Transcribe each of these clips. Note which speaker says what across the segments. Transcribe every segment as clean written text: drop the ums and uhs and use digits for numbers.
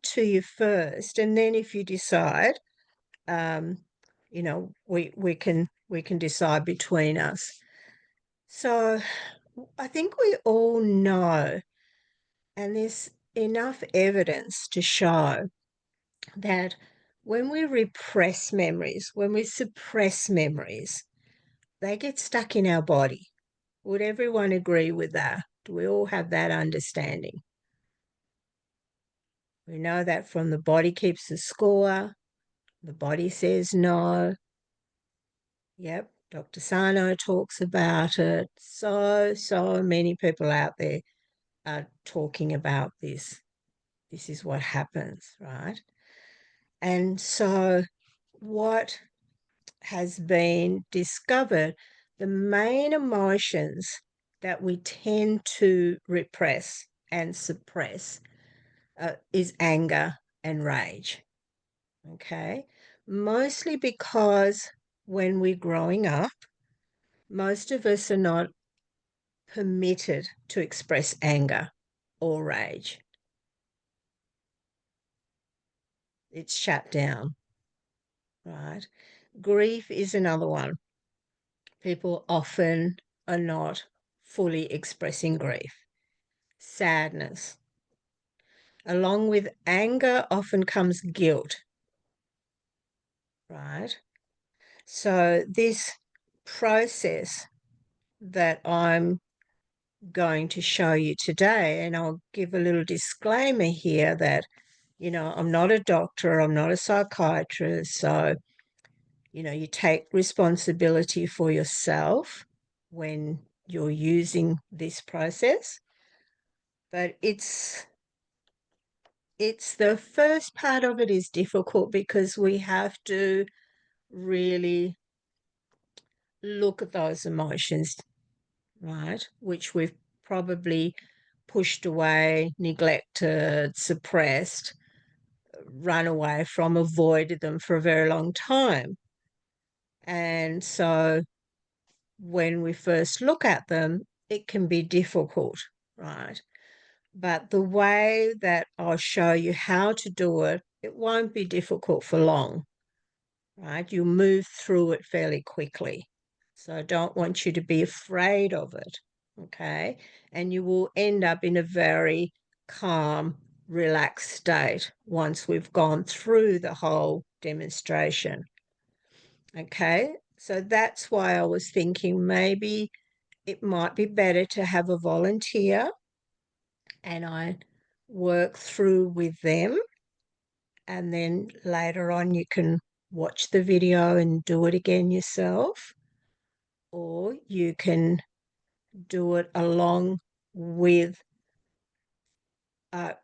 Speaker 1: to you first, and then if you decide, um, we can decide between us. So I think we all know, and there's enough evidence to show that when we repress memories, when we suppress memories, they get stuck in our body. Would everyone agree with that? Do we all have that understanding? We know that from the body keeps the score, the body says no. Yep, Dr. Sano talks about it. So many people out there are talking about this. This is what happens, right? And so, what has been discovered, the main emotions that we tend to repress and suppress is anger and rage. Okay. Mostly because when we're growing up, most of us are not permitted to express anger or rage. It's shut down, right? Grief is another one. People often are not fully expressing grief. Sadness. Along with anger often comes guilt, right? So, this process that I'm going to show you today, and I'll give a little disclaimer here that, I'm not a doctor, I'm not a psychiatrist. So, you take responsibility for yourself when you're using this process. But it's the first part of it is difficult because we have to really look at those emotions, right? Which we've probably pushed away, neglected, suppressed, run away from, avoided them for a very long time. And so when we first look at them, it can be difficult, right? But the way that I'll show you how to do it, it won't be difficult for long, right? You'll move through it fairly quickly. So I don't want you to be afraid of it, okay? And you will end up in a very calm, relaxed state once we've gone through the whole demonstration, okay? So that's why I was thinking maybe it might be better to have a volunteer and I work through with them, and then later on you can watch the video and do it again yourself, or you can do it along with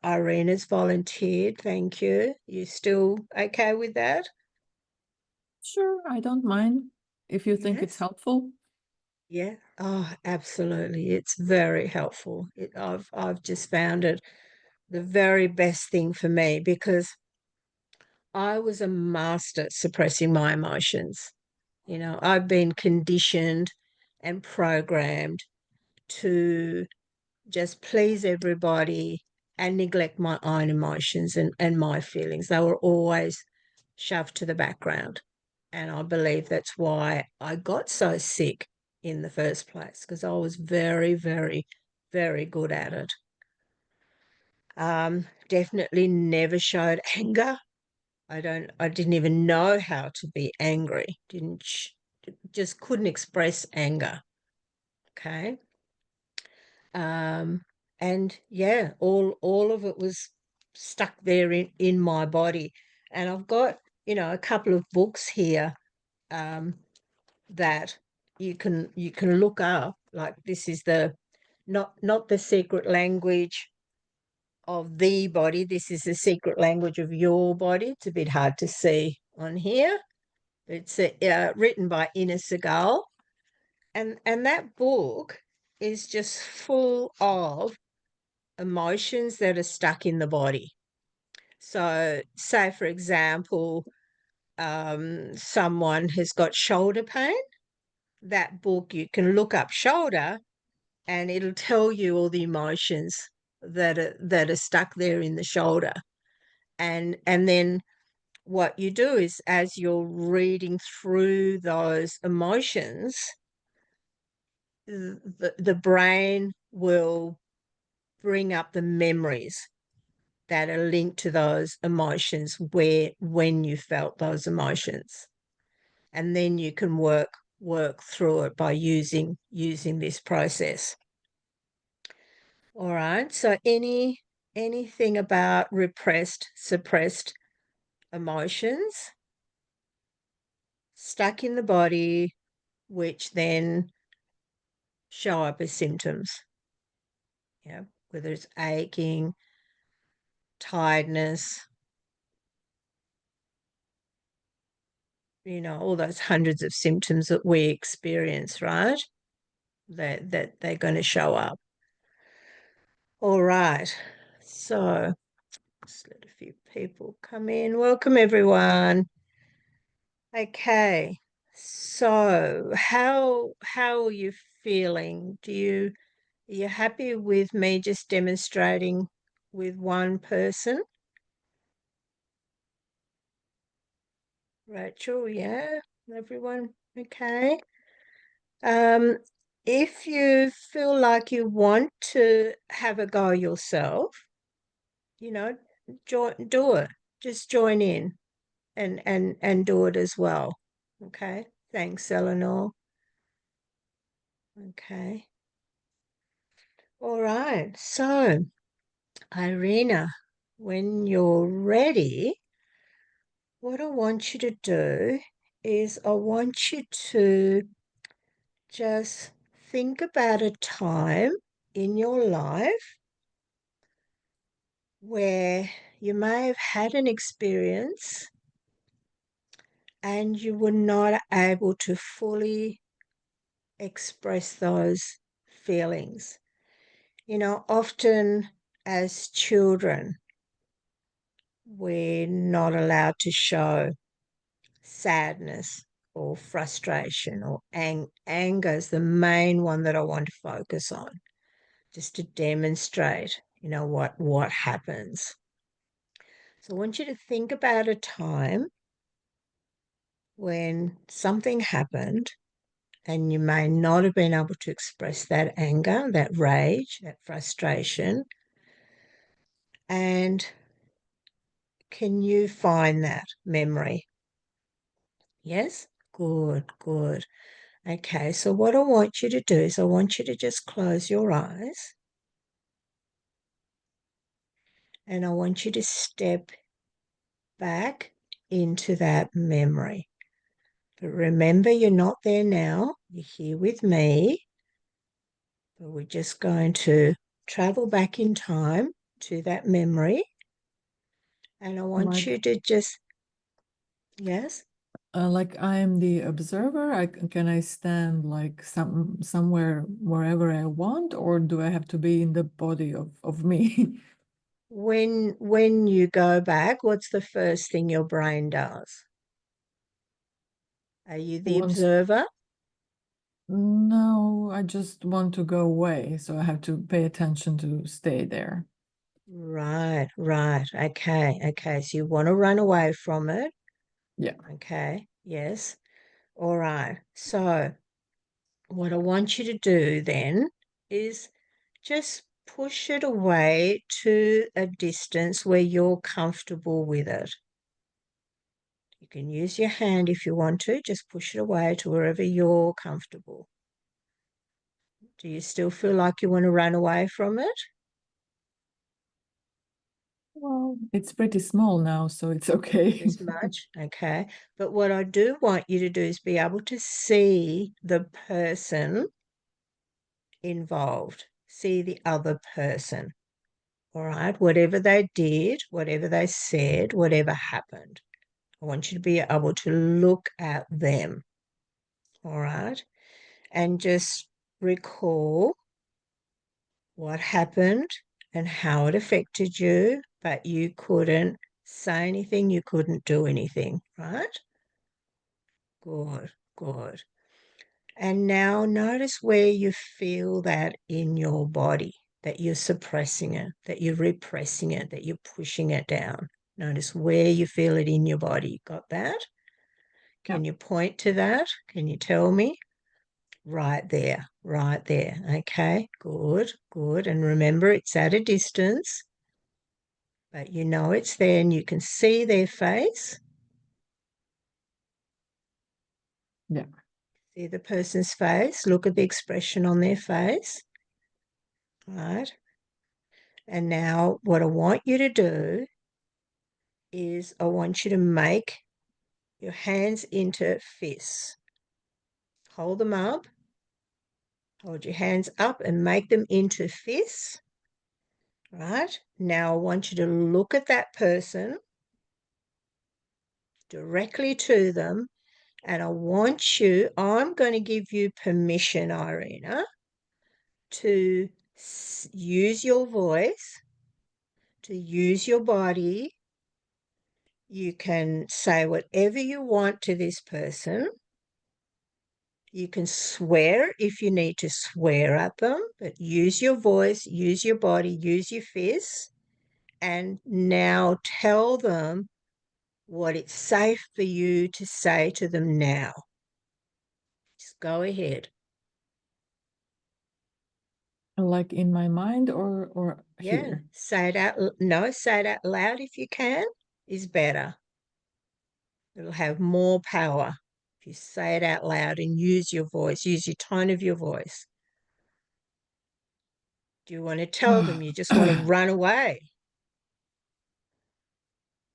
Speaker 1: Irina's volunteered. Thank you. You still okay with that?
Speaker 2: Sure, I don't mind if you think it's
Speaker 1: Yes.
Speaker 2: helpful.
Speaker 1: Yeah. Oh, absolutely. It's very helpful. I've just found it the very best thing for me because I was a master at suppressing my emotions. I've been conditioned and programmed to just please everybody and neglect my own emotions and my feelings. They were always shoved to the background. And I believe that's why I got so sick in the first place, because I was very, very, very good at it. Definitely never showed anger. I didn't even know how to be angry. Just couldn't express anger. Okay. Um, and yeah, all of it was stuck there in my body. And I've got, a couple of books here that you can look up. Like this is the not the secret language of the body. This is the secret language of your body. It's a bit hard to see on here. It's written by Ina Segal, and that book is just full of emotions that are stuck in the body. So, say for example, someone has got shoulder pain. That book you can look up shoulder, and it'll tell you all the emotions that are stuck there in the shoulder. And then what you do is, as you're reading through those emotions, the brain will bring up the memories that are linked to those emotions when you felt those emotions. And then you can work through it by using this process. All right. So anything about repressed, suppressed emotions stuck in the body, which then show up as symptoms. Yeah, whether it's aching, tiredness, all those hundreds of symptoms that we experience, right? That they're going to show up. All right. So let's let a few people come in. Welcome, everyone. Okay. So how are you feeling? Are you happy with me just demonstrating with one person? Rachel, yeah. Everyone, okay. Um, if you feel like you want to have a go yourself, you know, do it. Just join in and do it as well. Okay. Thanks, Eleanor. Okay. All right. So, Irina, when you're ready, what I want you to do is I want you to just think about a time in your life where you may have had an experience and you were not able to fully express those feelings. Often as children, we're not allowed to show sadness or frustration or anger is the main one that I want to focus on, just to demonstrate, what happens. So I want you to think about a time when something happened and you may not have been able to express that anger, that rage, that frustration. And can you find that memory? Yes? Good, good. Okay, so what I want you to do is I want you to just close your eyes and I want you to step back into that memory. But remember, you're not there now. You're here with me. But we're just going to travel back in time to that memory. And I want
Speaker 2: Like,
Speaker 1: you to just, yes?
Speaker 2: like I am the observer. Can I stand like somewhere wherever I want, or do I have to be in the body of me?
Speaker 1: When you go back, what's the first thing your brain does? Are you the
Speaker 2: Once,
Speaker 1: observer?
Speaker 2: no, I just want to go away, so I have to pay attention to stay there.
Speaker 1: Right, right. Okay, okay. So you want to run away from it.
Speaker 2: Yeah.
Speaker 1: Okay, yes. All right. So what I want you to do then is just push it away to a distance where you're comfortable with it. You can use your hand if you want to, just push it away to wherever you're comfortable. Do you still feel like you want to run away from it?
Speaker 2: Well, it's pretty small now, so it's okay.
Speaker 1: Not as much. Okay. But what I do want you to do is be able to see the person involved, see the other person. All right. Whatever they did, whatever they said, whatever happened, I want you to be able to look at them. All right. And just recall what happened and how it affected you, but you couldn't say anything, you couldn't do anything, right? Good, good. And now notice where you feel that in your body, that you're suppressing it, that you're repressing it, that you're pushing it down. Notice where you feel it in your body. Got that?
Speaker 2: Yeah.
Speaker 1: Can you point to that? Can you tell me? Right there, right there. Okay, good, good. And remember, it's at a distance, but you know it's there and you can see their face.
Speaker 2: Yeah.
Speaker 1: See the person's face. Look at the expression on their face. Right. And now, what I want you to do is I want you to make your hands into fists. Hold them up. Hold your hands up and make them into fists. Right. Now, I want you to look at that person directly to them. And I'm going to give you permission, Irina, to use your voice, to use your body. You can say whatever you want to this person. You can swear if you need to swear at them, but use your voice, use your body, use your fists, and now tell them what it's safe for you to say to them now. Just go ahead.
Speaker 2: Like in my mind or
Speaker 1: Yeah,
Speaker 2: here?
Speaker 1: say it out. No, say it out loud if you can, is better. It'll have more power if you say it out loud and use your voice, use your tone of your voice. Do you want to tell them you just want to run away?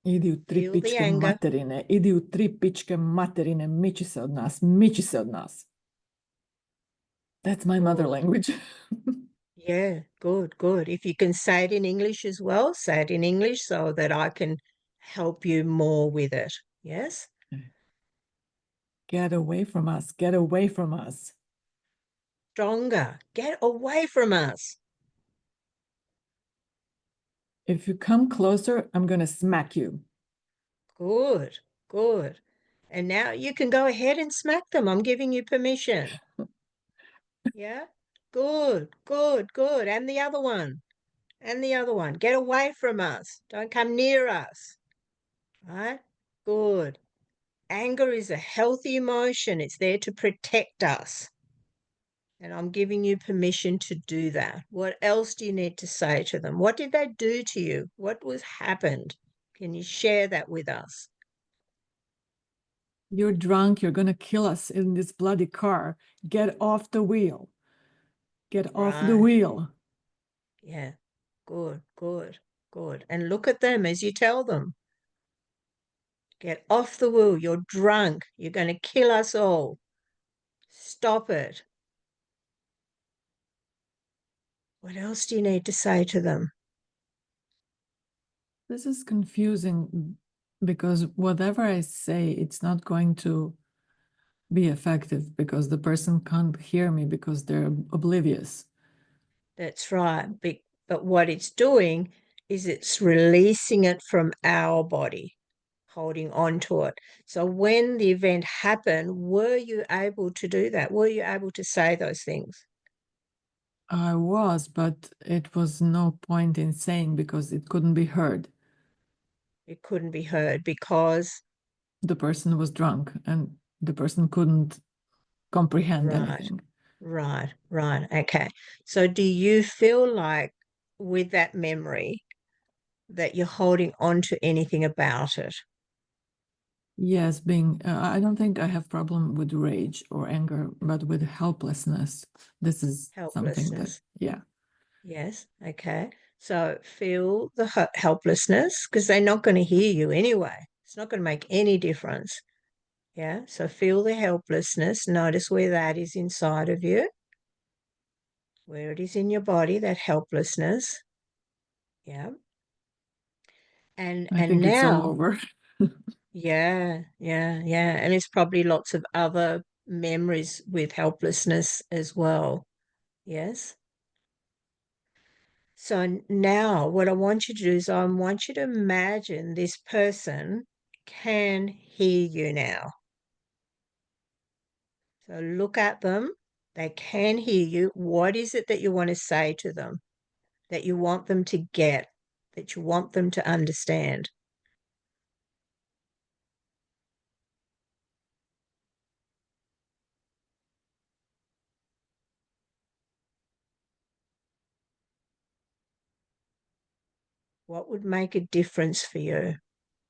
Speaker 2: Idi u tri
Speaker 1: Feel the
Speaker 2: pičke
Speaker 1: anger.
Speaker 2: materine, idi u tri pičke materine, miči se od nas, miči se od nas. That's my mother
Speaker 1: Good.
Speaker 2: language.
Speaker 1: Yeah, good, good. If you can say it in English as well, say it in English so that I can help you more with it. Yes?
Speaker 2: Get away from us, get away from us.
Speaker 1: Stronger. Get away from us.
Speaker 2: If you come closer, I'm going to smack you.
Speaker 1: Good, good. And now you can go ahead and smack them. I'm giving you permission. Yeah? Good, good, good. And the other one. And the other one. Get away from us. Don't come near us. Right? Good. Anger is a healthy emotion. It's there to protect us. And I'm giving you permission to do that. What else do you need to say to them? What did they do to you? What was happened? Can you share that with us?
Speaker 2: You're drunk, you're going to kill us in this bloody car. Get off the wheel. Get off the
Speaker 1: Right.
Speaker 2: wheel.
Speaker 1: Yeah. Good, good, good. And look at them as you tell them. Get off the wheel. You're drunk. You're going to kill us all. Stop it. What else do you need to say to them?
Speaker 2: This is confusing because whatever I say, it's not going to be effective because the person can't hear me because they're oblivious.
Speaker 1: That's right. But what it's doing is it's releasing it from our body, holding on to it. So when the event happened, were you able to do that? Were you able to say those things?
Speaker 2: I was, but it was no point in saying because it couldn't be heard.
Speaker 1: It couldn't be heard because,
Speaker 2: The person was drunk and the person couldn't comprehend
Speaker 1: right,
Speaker 2: anything.
Speaker 1: right, right. Okay. So do you feel like with that memory that you're holding on to anything about it?
Speaker 2: Yes, I don't think I have problem with rage or anger, but with helplessness. This is something that,
Speaker 1: Helplessness.
Speaker 2: yeah.
Speaker 1: Yes. Okay. So feel the helplessness because they're not going to hear you anyway. It's not going to make any difference. Yeah. So feel the helplessness. Notice where that is inside of you, where it is in your body, that helplessness. Yeah.
Speaker 2: I
Speaker 1: And
Speaker 2: think it's all
Speaker 1: now,
Speaker 2: over.
Speaker 1: yeah, yeah, yeah. And it's probably lots of other memories with helplessness as well. Yes. So now what I want you to do is I want you to imagine this person can hear you now. So look at them. They can hear you. What is it that you want to say to them, that you want them to get, that you want them to understand? What would make a difference for you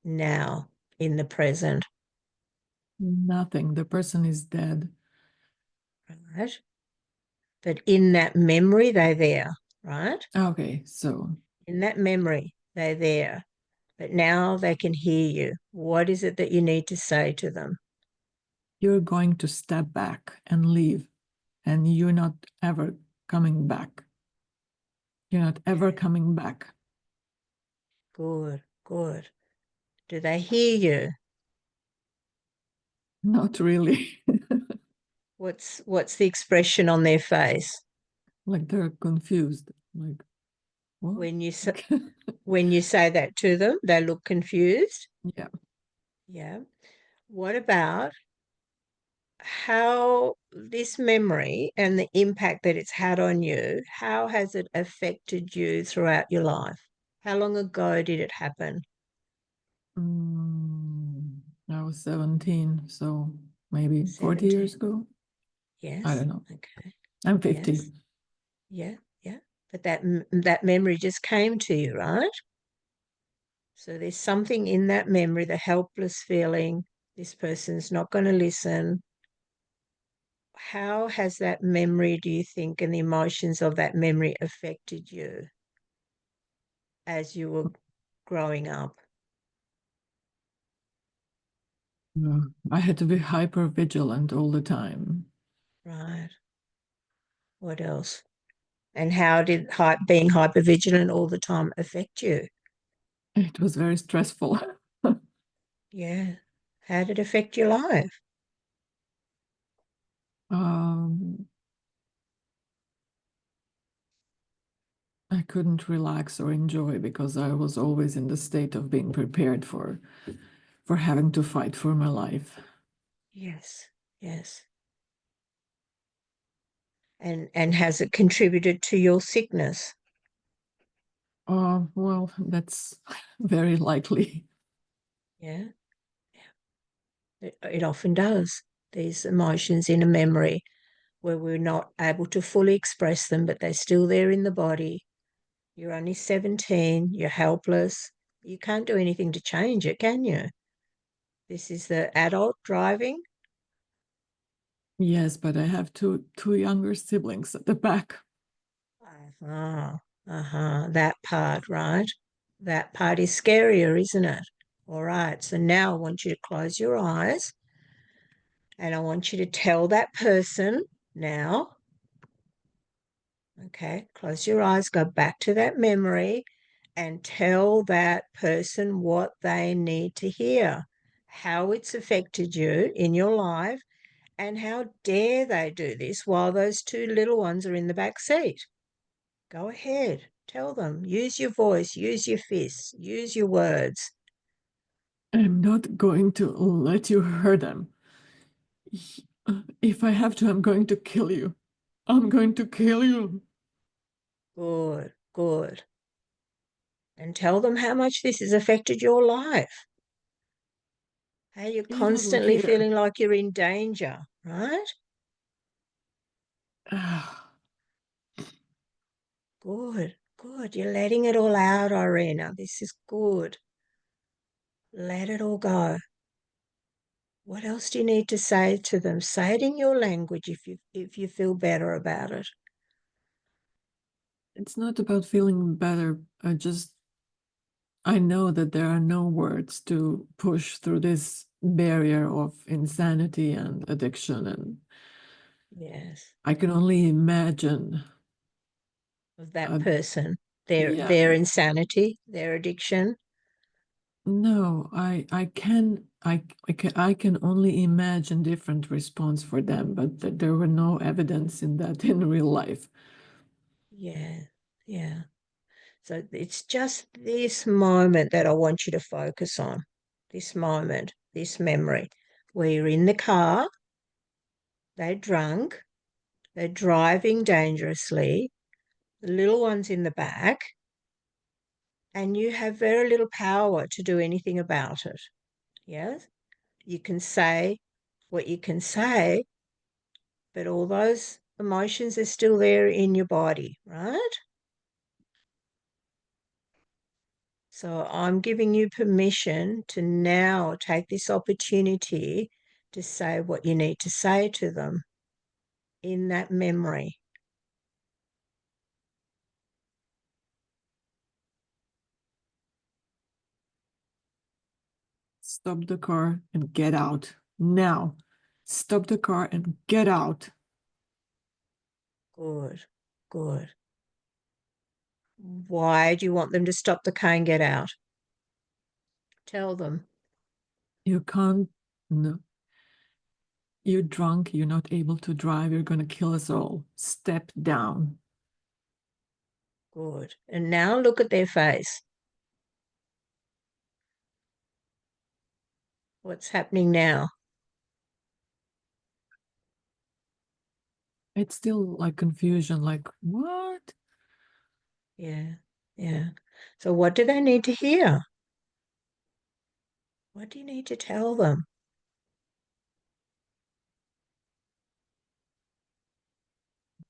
Speaker 1: now in the present?
Speaker 2: Nothing. The person is dead.
Speaker 1: Right? But in that memory, they're there, right?
Speaker 2: Okay, so
Speaker 1: In that memory, they're there. But now they can hear you. What is it that you need to say to them?
Speaker 2: you're going to step back and leave, and you're not ever coming back. You're not ever
Speaker 1: Okay,
Speaker 2: coming back.
Speaker 1: good, good. Do they hear you?
Speaker 2: Not really.
Speaker 1: What's the expression on their face
Speaker 2: Like they're confused. Like, what?
Speaker 1: when when you say that to them? They look confused.
Speaker 2: Yeah.
Speaker 1: Yeah. What about how this memory and the impact that it's had on you, how has it affected you throughout your life? How long ago did it happen?
Speaker 2: I was 17, so maybe 40
Speaker 1: 17.
Speaker 2: years ago. I
Speaker 1: Yes.
Speaker 2: don't know.
Speaker 1: Okay.
Speaker 2: I'm 50.
Speaker 1: Yes. Yeah. Yeah. But that memory just came to you, right? So there's something in that memory, the helpless feeling, this person's not going to listen. How has that memory, do you think, and the emotions of that memory affected you as you were growing up?
Speaker 2: I had to be hyper vigilant all the time.
Speaker 1: Right. What else? And how did being hypervigilant all the time affect you?
Speaker 2: It was very stressful.
Speaker 1: Yeah. How did it affect your life?
Speaker 2: um, I couldn't relax or enjoy because I was always in the state of being prepared for having to fight for my life.
Speaker 1: Yes. Yes. And has it contributed to your sickness?
Speaker 2: Well, that's very likely.
Speaker 1: Yeah. It often does. These emotions in a memory where we're not able to fully express them, but they're still there in the body. You're only 17, you're helpless. You can't do anything to change it, can you? This is the adult driving.
Speaker 2: Yes, but I have two younger siblings at the back.
Speaker 1: Uh-huh. Uh-huh. That part, right? That part is scarier, isn't it? All right. So now I want you to close your eyes and I want you to tell that person now. Okay. Close your eyes, go back to that memory and tell that person what they need to hear, how it's affected you in your life, and how dare they do this while those two little ones are in the back seat. Go ahead, tell them, use your voice, use your fists, use your words.
Speaker 2: I'm not going to let you hurt them. If I have to, I'm going to kill you. I'm going to kill you.
Speaker 1: Good, good. And tell them how much this has affected your life. How you're
Speaker 2: He doesn't
Speaker 1: constantly
Speaker 2: care.
Speaker 1: feeling like you're in danger, right? Good, good. You're letting it all out, Irina. This is good. Let it all go. What else do you need to say to them? Say it in your language if you feel better about it.
Speaker 2: It's not about feeling better. I know that there are no words to push through this barrier of insanity and addiction, and
Speaker 1: Yes,
Speaker 2: I can only imagine.
Speaker 1: of that
Speaker 2: Uh,
Speaker 1: person, their
Speaker 2: yeah,
Speaker 1: their insanity, their addiction.
Speaker 2: no, I can only imagine different response for them, but there were no evidence in that in real life.
Speaker 1: Yeah, yeah. So it's just this moment that I want you to focus on. This moment, this memory, where you're in the car, they're drunk, they're driving dangerously, the little one's in the back, and you have very little power to do anything about it. Yes? You can say what you can say, but all those emotions are still there in your body, right? So I'm giving you permission to now take this opportunity to say what you need to say to them in that memory.
Speaker 2: Stop the car and get out. Now. Stop the car and get out.
Speaker 1: Good, good. Why do you want them to stop the car and get out? Tell them.
Speaker 2: You can't. No. You're drunk. You're not able to drive. You're going to kill us all. Step down.
Speaker 1: Good. And now look at their face. What's happening now?
Speaker 2: It's still like confusion, like, what?
Speaker 1: Yeah, yeah. So what do they need to hear? What do you need to tell them?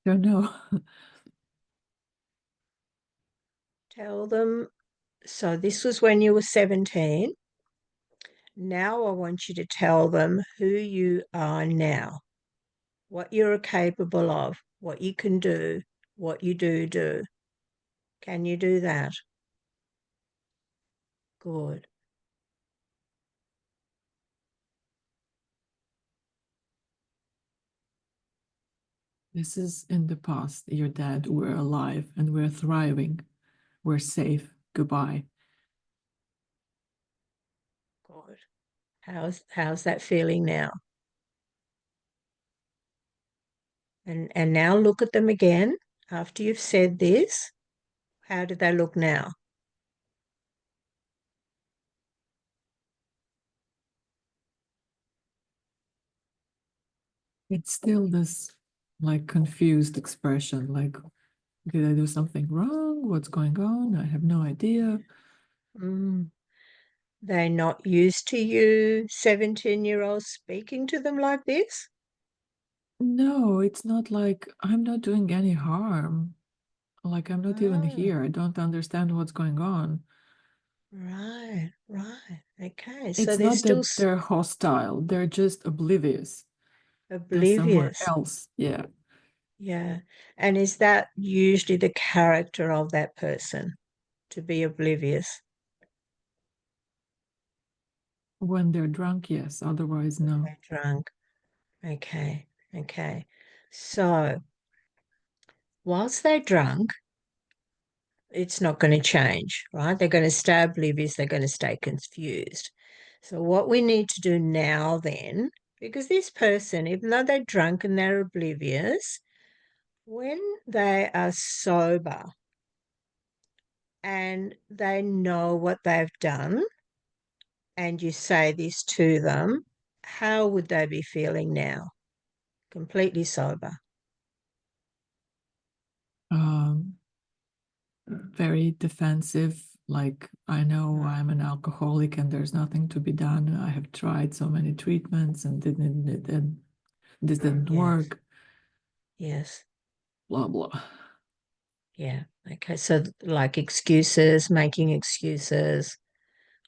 Speaker 2: Don't know.
Speaker 1: Tell them. So this was when you were 17. Now I want you to tell them who you are now, what you're capable of, what you can do, what you do. Can you do that? Good.
Speaker 2: This is in the past. You're dead. We're alive and we're thriving. We're safe. Goodbye.
Speaker 1: Good. How's that feeling now? And now look at them again after you've said this. How do they look now?
Speaker 2: It's still this like confused expression, like, did I do something wrong? What's going on? I have no idea.
Speaker 1: Mm. They're not used to you, 17-year-olds, speaking to them like this?
Speaker 2: No, it's not like I'm not doing any harm. Like I'm not even
Speaker 1: Ah,
Speaker 2: here. I don't understand what's going on.
Speaker 1: right, right. Okay, so
Speaker 2: It's
Speaker 1: they're
Speaker 2: not
Speaker 1: still
Speaker 2: that they're hostile, they're just oblivious. They're somewhere
Speaker 1: oblivious.
Speaker 2: else. Yeah.
Speaker 1: Yeah. And is that usually the character of that person, to be oblivious
Speaker 2: When they're drunk, yes. Otherwise,
Speaker 1: when
Speaker 2: no.
Speaker 1: they're drunk? Okay, okay. So whilst they're drunk, it's not going to change, right? They're going to stay oblivious, they're going to stay confused. So, what we need to do now, then, because this person, even though they're drunk and they're oblivious, when they are sober and they know what they've done, and you say this to them, how would they be feeling now? Completely sober.
Speaker 2: Um, Very defensive. Like, I know
Speaker 1: Right.
Speaker 2: I'm an alcoholic and there's nothing to be done. I have tried so many treatments and this didn't
Speaker 1: Yes,
Speaker 2: work.
Speaker 1: yes,
Speaker 2: Blah blah.
Speaker 1: yeah. Okay, so like excuses, making excuses.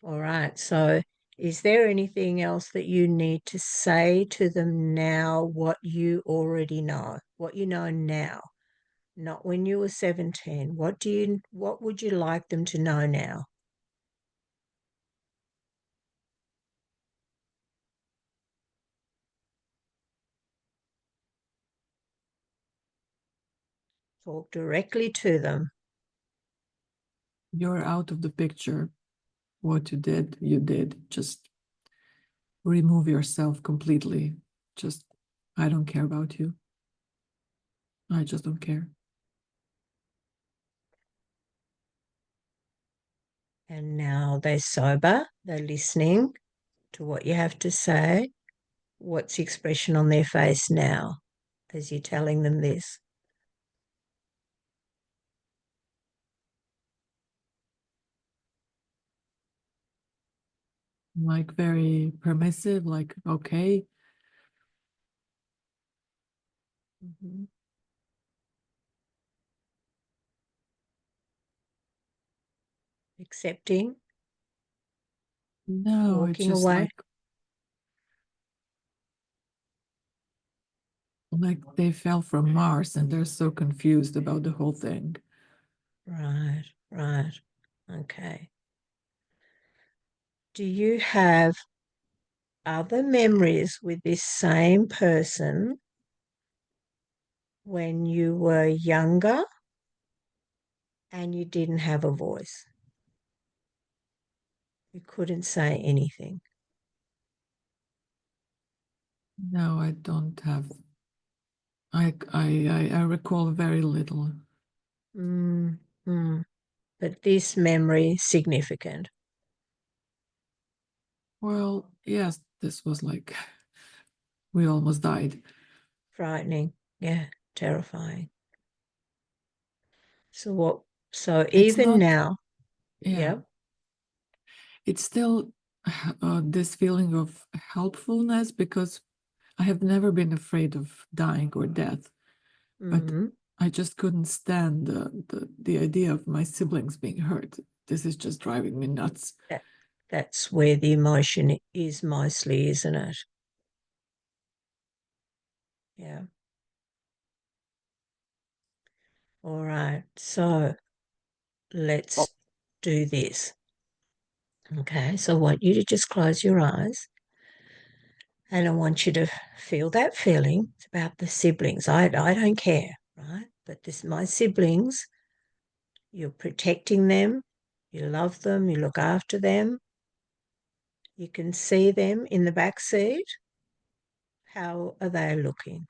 Speaker 1: All right. So, is there anything else that you need to say to them now, what you already know, what you know now, not when you were 17? What would you like them to know now? Talk directly to them.
Speaker 2: You're out of the picture. What you did. Just remove yourself completely. Just, I don't care about you. I just don't care.
Speaker 1: And now they're sober, they're listening to what you have to say. What's the expression on their face now as you're telling them this?
Speaker 2: Like very permissive, like, okay.
Speaker 1: Mhm. accepting,
Speaker 2: No, it's
Speaker 1: walking
Speaker 2: just
Speaker 1: away?
Speaker 2: like they fell from Mars and they're so confused about the whole thing.
Speaker 1: Right, right. Okay. Do you have other memories with this same person when you were younger and you didn't have a voice? You couldn't say anything.
Speaker 2: No, I don't have. I recall very little.
Speaker 1: Mm, mm. But this memory significant,
Speaker 2: Well, yes, this was like we almost died.
Speaker 1: frightening, yeah, terrifying. So what? So
Speaker 2: It's
Speaker 1: even
Speaker 2: not,
Speaker 1: now,
Speaker 2: yeah,
Speaker 1: yep.
Speaker 2: it's still this feeling of helpfulness because I have never been afraid of dying or death, but
Speaker 1: Mm,
Speaker 2: I just couldn't stand the idea of my siblings being hurt. This is just driving me nuts.
Speaker 1: that that's where the emotion is mostly, isn't it? Yeah. All right. So let's do this. Okay. So I want you to just close your eyes and I want you to feel that feeling. It's about the siblings. I don't care, right? But this my siblings, you're protecting them, you love them, you look after them. You can see them in the back seat. How are they looking?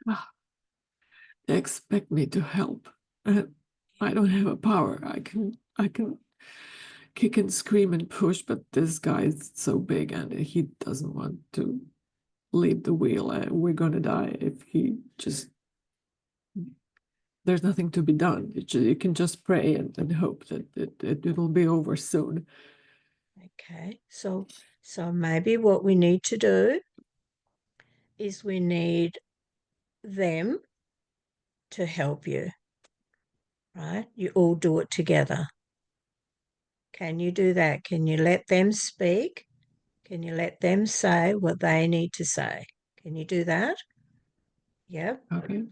Speaker 2: Ah, they expect me to help. I don't have a power. I can kick and scream and push, but this guy is so big and he doesn't want to leave the wheel. We're gonna die if he just. There's nothing to be done. You can just pray and hope that it'll be over soon.
Speaker 1: Okay. So maybe what we need to do is we need them to help you, right? You all do it together. Can you do that? Can you let them speak? Can you let them say what they need to say? Can you do that? Yep.
Speaker 2: Okay.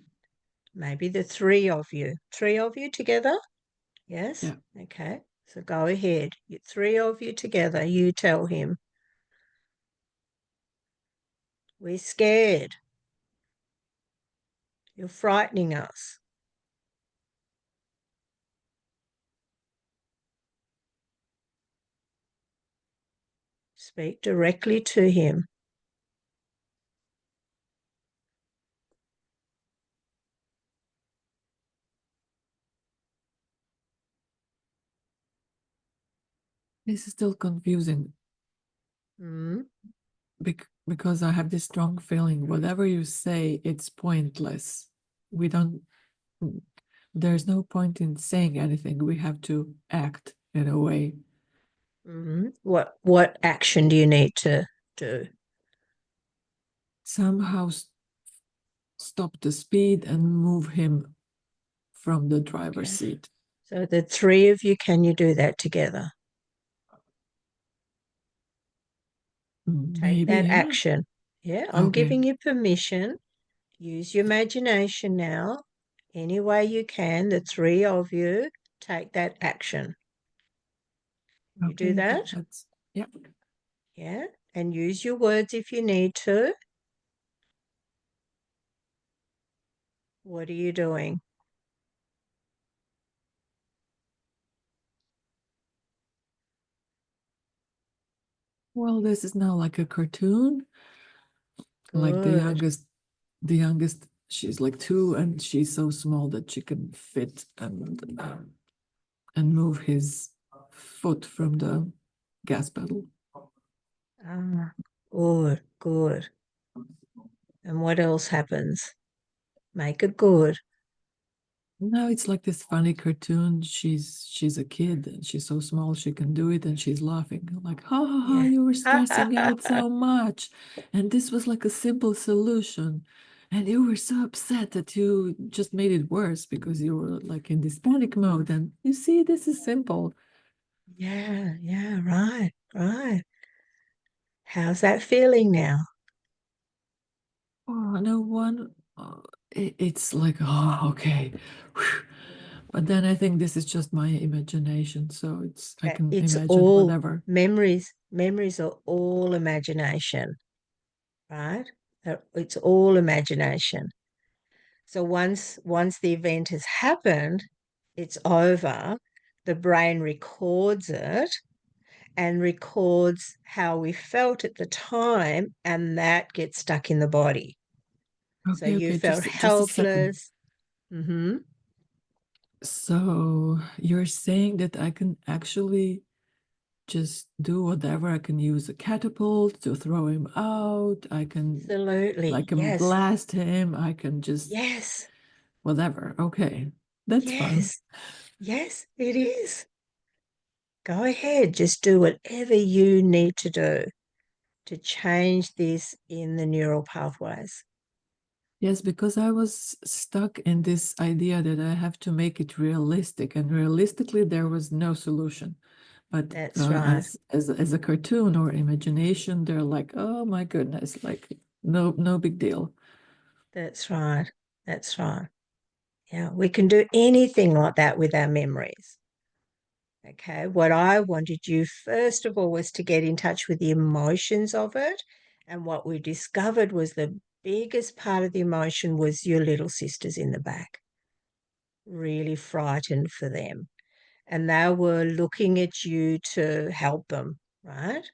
Speaker 1: Maybe the three of you. Three of you together? Yes.
Speaker 2: Yeah.
Speaker 1: Okay. So go ahead. You three of you together. You tell him, we're scared. You're frightening us. Speak directly to him.
Speaker 2: This is still confusing
Speaker 1: Mm,
Speaker 2: because I have this strong feeling whatever you say, it's pointless. We don't, there's no point in saying anything. We have to act in a way.
Speaker 1: What action do you need to do?
Speaker 2: Somehow stop the speed and move him from the driver's
Speaker 1: Okay.
Speaker 2: seat.
Speaker 1: So the three of you, can you do that together? Take
Speaker 2: Maybe,
Speaker 1: that
Speaker 2: yeah.
Speaker 1: action. Yeah, I'm
Speaker 2: Okay.
Speaker 1: giving you permission. Use your imagination now. Any way you can, the three of you, take that action. You do
Speaker 2: Okay.
Speaker 1: that?
Speaker 2: That's, yeah.
Speaker 1: Yeah. And use your words if you need to. What are you doing?
Speaker 2: Well, this is now like a cartoon. Like
Speaker 1: Good.
Speaker 2: the youngest, she's like 2 and she's so small that she can fit and move his foot from the gas pedal.
Speaker 1: Ah, good, good. And what else happens? Make it good.
Speaker 2: Now it's like this funny cartoon. She's a kid and she's so small she can do it and she's laughing like ha ha ha,
Speaker 1: Yeah.
Speaker 2: you were stressing out so much and this was like a simple solution And you were so upset that you just made it worse because you were like in this panic mode. And you see, this is simple.
Speaker 1: Yeah, right, right. How's that feeling now?
Speaker 2: Oh, no one, it's like, oh, okay. Whew. But then I think this is just my imagination. So I can
Speaker 1: It's
Speaker 2: imagine
Speaker 1: all
Speaker 2: whatever.
Speaker 1: memories. Memories are all imagination, right? It's all imagination. So once the event has happened, it's over. The brain records it and records how we felt at the time, and that gets stuck in the body. So
Speaker 2: Okay,
Speaker 1: you
Speaker 2: okay,
Speaker 1: felt
Speaker 2: just a second.
Speaker 1: helpless. Mm-hmm.
Speaker 2: So you're saying that I can actually just do whatever. I can use a catapult to throw him out. I can
Speaker 1: Absolutely.
Speaker 2: like
Speaker 1: Yes.
Speaker 2: blast him. I can just
Speaker 1: Yes.
Speaker 2: whatever. Okay, that's fun.
Speaker 1: Yes. Yes, it is. Go ahead. Just do whatever you need to do to change this in the neural pathways.
Speaker 2: Yes, because I was stuck in this idea that I have to make it realistic, and realistically, there was no solution. But
Speaker 1: That's right.
Speaker 2: as a cartoon or imagination, they're like, oh my goodness, like no big deal.
Speaker 1: That's right. That's right. Yeah, we can do anything like that with our memories. Okay. What I wanted you first of all was to get in touch with the emotions of it. And what we discovered was the biggest part of the emotion was your little sisters in the back, really frightened for them. And they were looking at you to help them, right?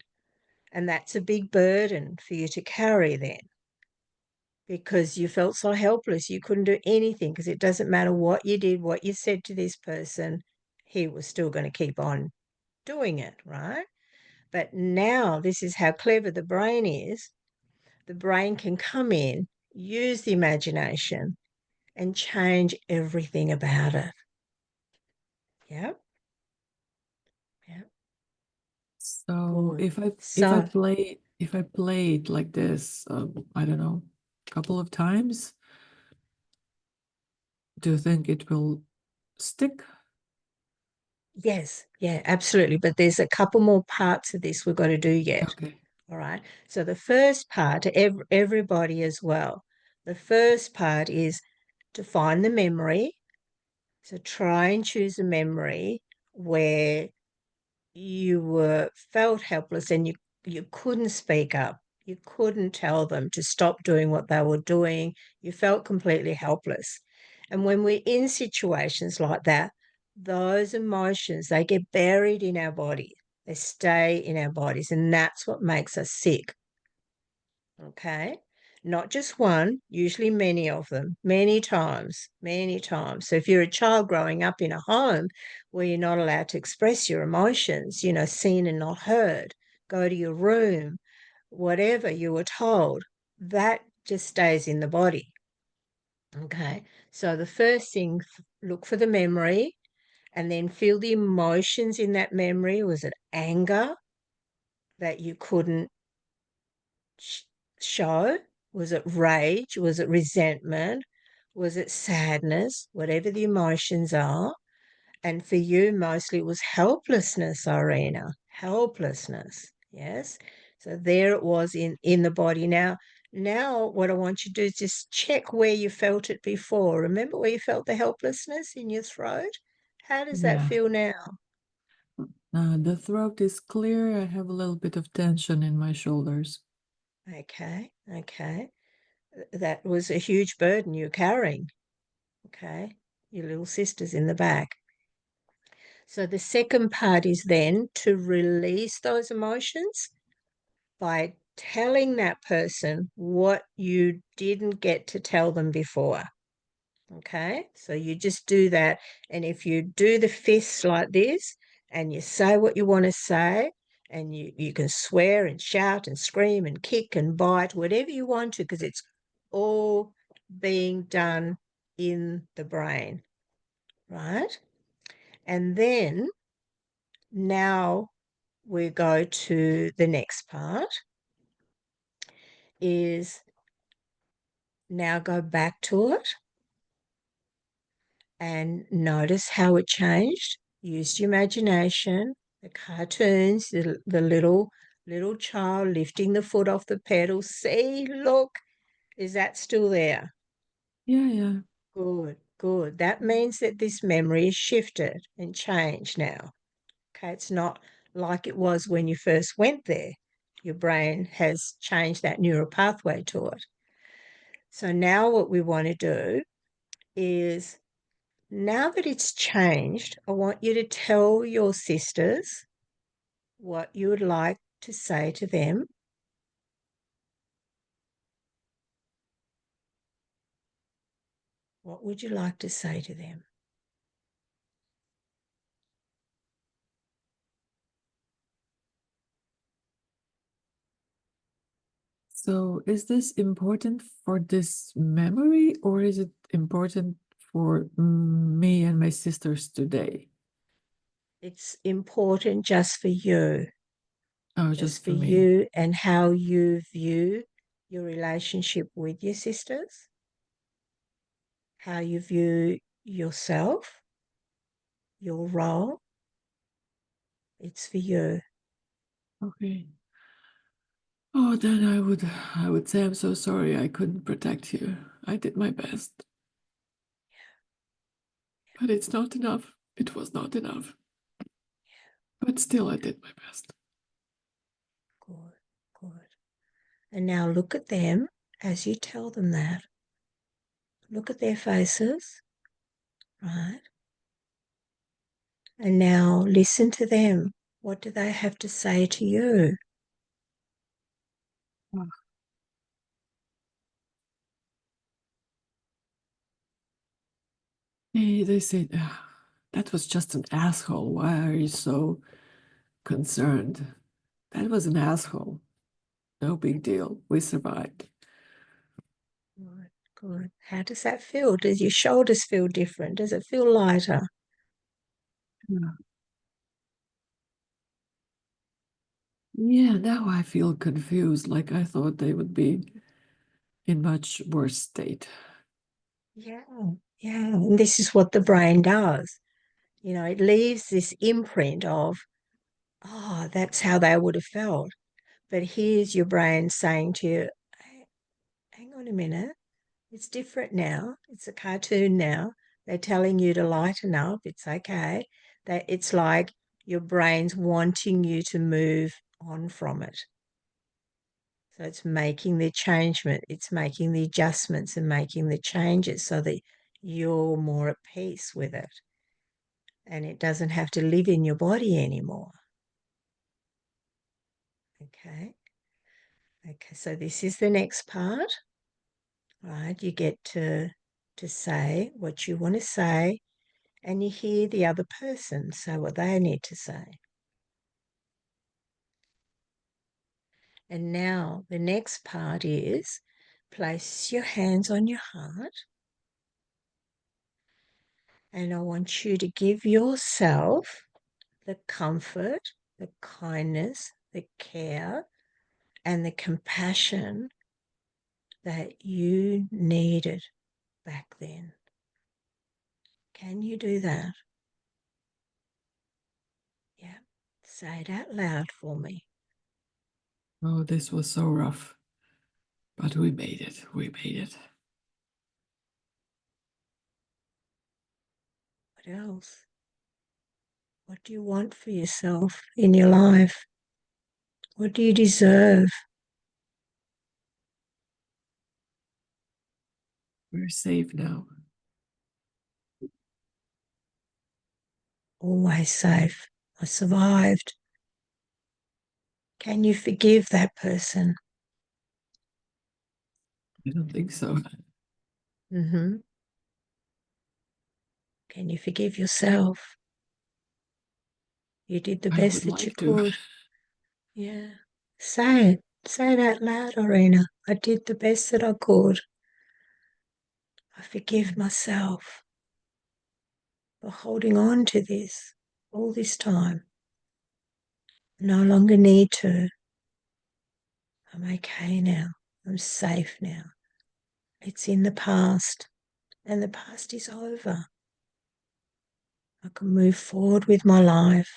Speaker 1: And that's a big burden for you to carry then because you felt so helpless. You couldn't do anything because it doesn't matter what you did, what you said to this person, he was still going to keep on doing it, right? But now this is how clever the brain is. The brain can come in, use the imagination, and change everything about it. Yep, yep,
Speaker 2: So
Speaker 1: good.
Speaker 2: if I
Speaker 1: So,
Speaker 2: play it like this, I don't know, a couple of times, do you think it will stick?
Speaker 1: yes, yeah, absolutely. But there's a couple more parts of this we've got to do yet.
Speaker 2: Okay.
Speaker 1: All right. So the first part, everybody as well. The first part is to find the memory. So try and choose a memory where you were felt helpless and you couldn't speak up. You couldn't tell them to stop doing what they were doing. You felt completely helpless. And when we're in situations like that, those emotions, they get buried in our body. They stay in our bodies. And that's what makes us sick. Okay. Not just one, usually many of them, many times, many times. So if you're a child growing up in a home where you're not allowed to express your emotions, seen and not heard, go to your room, whatever you were told, that just stays in the body. Okay. So the first thing, look for the memory and then feel the emotions in that memory. Was it anger that you couldn't show? Was it rage? Was it resentment? Was it sadness? Whatever the emotions are. And for you, mostly it was helplessness, Irina. Helplessness. Yes. So there it was in the body. Now what I want you to do is just check where you felt it before. Remember where you felt the helplessness in your throat? How does that
Speaker 2: Yeah.
Speaker 1: feel now?
Speaker 2: The throat is clear. I have a little bit of tension in my shoulders.
Speaker 1: Okay. Okay. That was a huge burden you're carrying. Okay. Your little sister's in the back. So the second part is then to release those emotions by telling that person what you didn't get to tell them before. Okay. So you just do that. And if you do the fists like this and you say what you want to say, and you can swear and shout and scream and kick and bite, whatever you want to, because it's all being done in the brain, right? And then now we go to the next part is Now go back to it and notice how it changed. Use your imagination, the cartoons, the little child lifting the foot off the pedal. See, look, is that still there?
Speaker 2: Yeah, yeah.
Speaker 1: Good, good. That means that this memory is shifted and changed now. Okay, it's not like it was when you first went there. Your brain has changed that neural pathway to it. So now what we want to do is, now that it's changed, I want you to tell your sisters what you would like to say to them. What would you like to say to them?
Speaker 2: So is this important for this memory, or is it important for me and my sisters today?
Speaker 1: It's important just for you,
Speaker 2: Oh,
Speaker 1: just
Speaker 2: just
Speaker 1: for
Speaker 2: for me.
Speaker 1: you and how you view your relationship with your sisters, how you view yourself, your role. It's for you.
Speaker 2: Okay. Oh, then I would say I'm so sorry I couldn't protect you. I did my best. But it's not enough. It was not enough. But still I did my best.
Speaker 1: Good, good. And now look at them as you tell them that. Look at their faces, right? And now listen to them. What do they have to say to you?
Speaker 2: They said, "Ah, that was just an asshole. Why are you so concerned? That was an asshole. No big deal. We survived."
Speaker 1: Good, good. How does that feel? Does your shoulders feel different? Does it feel lighter?
Speaker 2: Yeah. Yeah, now I feel confused. Like I thought they would be in much worse state.
Speaker 1: Yeah, yeah. And this is what the brain does. It leaves this imprint of, oh, that's how they would have felt. But here's your brain saying to you, hey, hang on a minute. It's different now. It's a cartoon now. They're telling you to lighten up. It's okay. That it's like your brain's wanting you to move on from it. So it's making the changement, it's making the adjustments and making the changes so that you're more at peace with it and it doesn't have to live in your body anymore. Okay. Okay. So this is the next part, right? You get to say what you want to say and you hear the other person say what they need to say. And now the next part is place your hands on your heart and I want you to give yourself the comfort, the kindness, the care, and the compassion that you needed back then. Can you do that? Yeah. Say it out loud for me.
Speaker 2: Oh, this was so rough. But we made it. We made it.
Speaker 1: What else? What do you want for yourself in your life? What do you deserve?
Speaker 2: We're safe now.
Speaker 1: Always safe. I survived. Can you forgive that person?
Speaker 2: I don't think so.
Speaker 1: Mm-hmm. Can you forgive yourself? You did the
Speaker 2: I
Speaker 1: best
Speaker 2: would
Speaker 1: that you
Speaker 2: like to.
Speaker 1: could. Yeah. Say it. Say it out loud, Irina. I did the best that I could. I forgive myself for holding on to this all this time. No longer need to. I'm okay now. I'm safe now. It's in the past, and the past is over. I can move forward with my life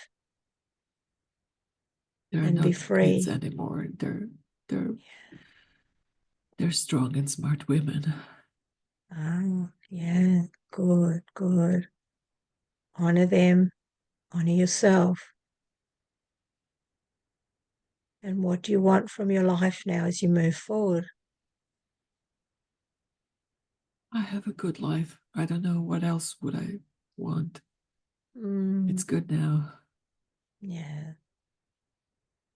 Speaker 2: They're
Speaker 1: and be
Speaker 2: not kids
Speaker 1: free.
Speaker 2: anymore. They're they're strong and smart women.
Speaker 1: Oh, yeah, good, good. Honor them, honor yourself. And what do you want from your life now as you move forward?
Speaker 2: I have a good life. I don't know what else would I want.
Speaker 1: Mm,
Speaker 2: It's good now.
Speaker 1: yeah,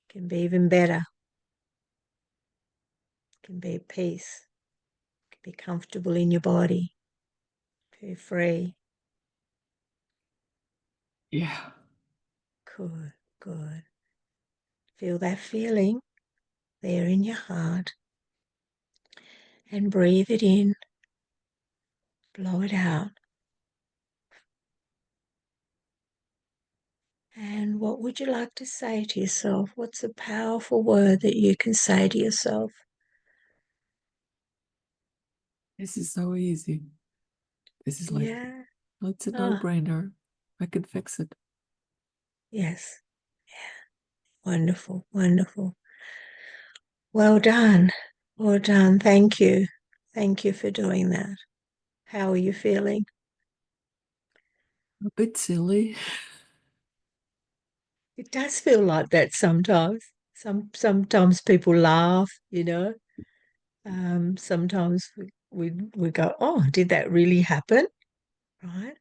Speaker 1: can be even better. Can be at peace. Can be comfortable in your body. Be free.
Speaker 2: Yeah.
Speaker 1: Good, good. Feel that feeling there in your heart and breathe it in, blow it out. And what would you like to say to yourself? What's a powerful word that you can say to yourself?
Speaker 2: This is so easy. This is like,
Speaker 1: Yeah.
Speaker 2: well, it's a
Speaker 1: Ah,
Speaker 2: no-brainer. I can fix it.
Speaker 1: yes. Wonderful, wonderful. Well done. Well done. Thank you. Thank you for doing that. How are you feeling?
Speaker 2: A bit silly.
Speaker 1: It does feel like that sometimes. Sometimes people laugh, you know. Sometimes we go, "Oh, did that really happen?" Right?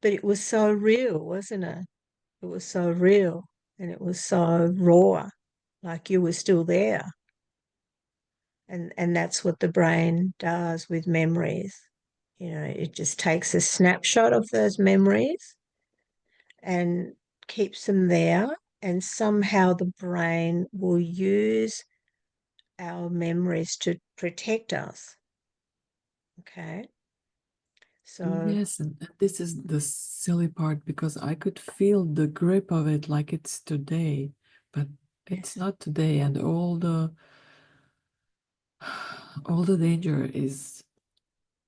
Speaker 1: But it was so real, wasn't it? It was so real and it was so raw, like you were still there. And that's what the brain does with memories. You know, it just takes a snapshot of those memories and keeps them there. And somehow the brain will use our memories to protect us. Okay. So,
Speaker 2: Yes, and this is the silly part because I could feel the grip of it like it's today, but it's
Speaker 1: yes,
Speaker 2: not today, and all the danger is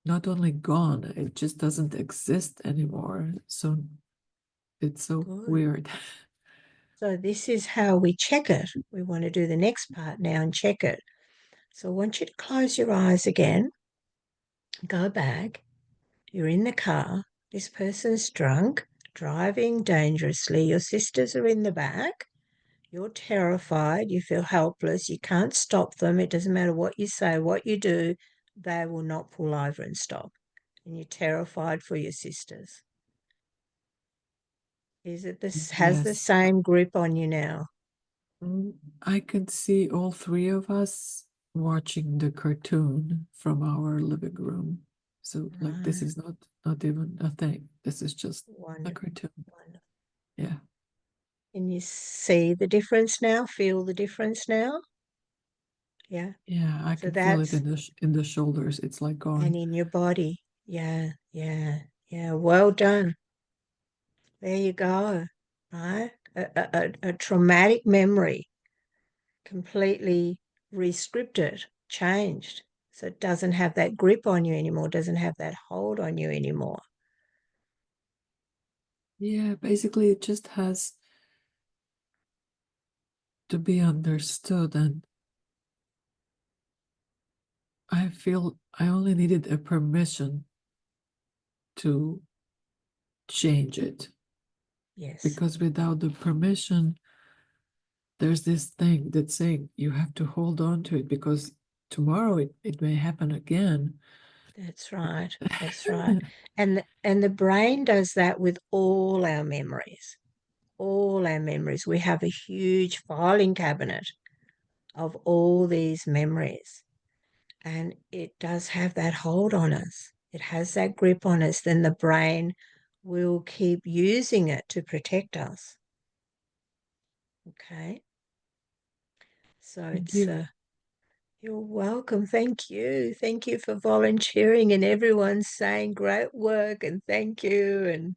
Speaker 2: not only gone, it just doesn't exist anymore. So it's so
Speaker 1: good.
Speaker 2: weird.
Speaker 1: So, this is how we check it. We want to do the next part now and check it. So, I want you to close your eyes again, go back. You're in the car. This person's drunk, driving dangerously. Your sisters are in the back. You're terrified. You feel helpless. You can't stop them. It doesn't matter what you say, what you do, they will not pull over and stop. And you're terrified for your sisters. Is it this has the
Speaker 2: Yes,
Speaker 1: same grip on you now?
Speaker 2: I can see all three of us watching the cartoon from our living room. So like this
Speaker 1: Right.
Speaker 2: is not even a thing. This is just a
Speaker 1: Wonderful.
Speaker 2: cartoon.
Speaker 1: Wonderful.
Speaker 2: Yeah.
Speaker 1: Can you see the difference now? Feel the difference now? Yeah.
Speaker 2: Yeah, I
Speaker 1: So
Speaker 2: can feel it
Speaker 1: that's
Speaker 2: in the shoulders. It's like
Speaker 1: and
Speaker 2: gone.
Speaker 1: in your body. Yeah, yeah, yeah. Well done. There you go. Right? A traumatic memory completely rescripted, changed. So it doesn't have that grip on you anymore, doesn't have that hold on you anymore.
Speaker 2: Yeah, basically it just has to be understood, and I feel I only needed a permission to change it,
Speaker 1: Yes,
Speaker 2: because without the permission there's this thing that's saying you have to hold on to it because tomorrow it may happen again.
Speaker 1: that's right. That's right. And the brain does that with all our memories. All our memories. We have a huge filing cabinet of all these memories. And it does have that hold on us. It has that grip on us, then the brain will keep using it to protect us. Okay. So
Speaker 2: Thank
Speaker 1: it's
Speaker 2: you.
Speaker 1: you're welcome. Thank you. Thank you for volunteering and everyone's saying great work and thank you. And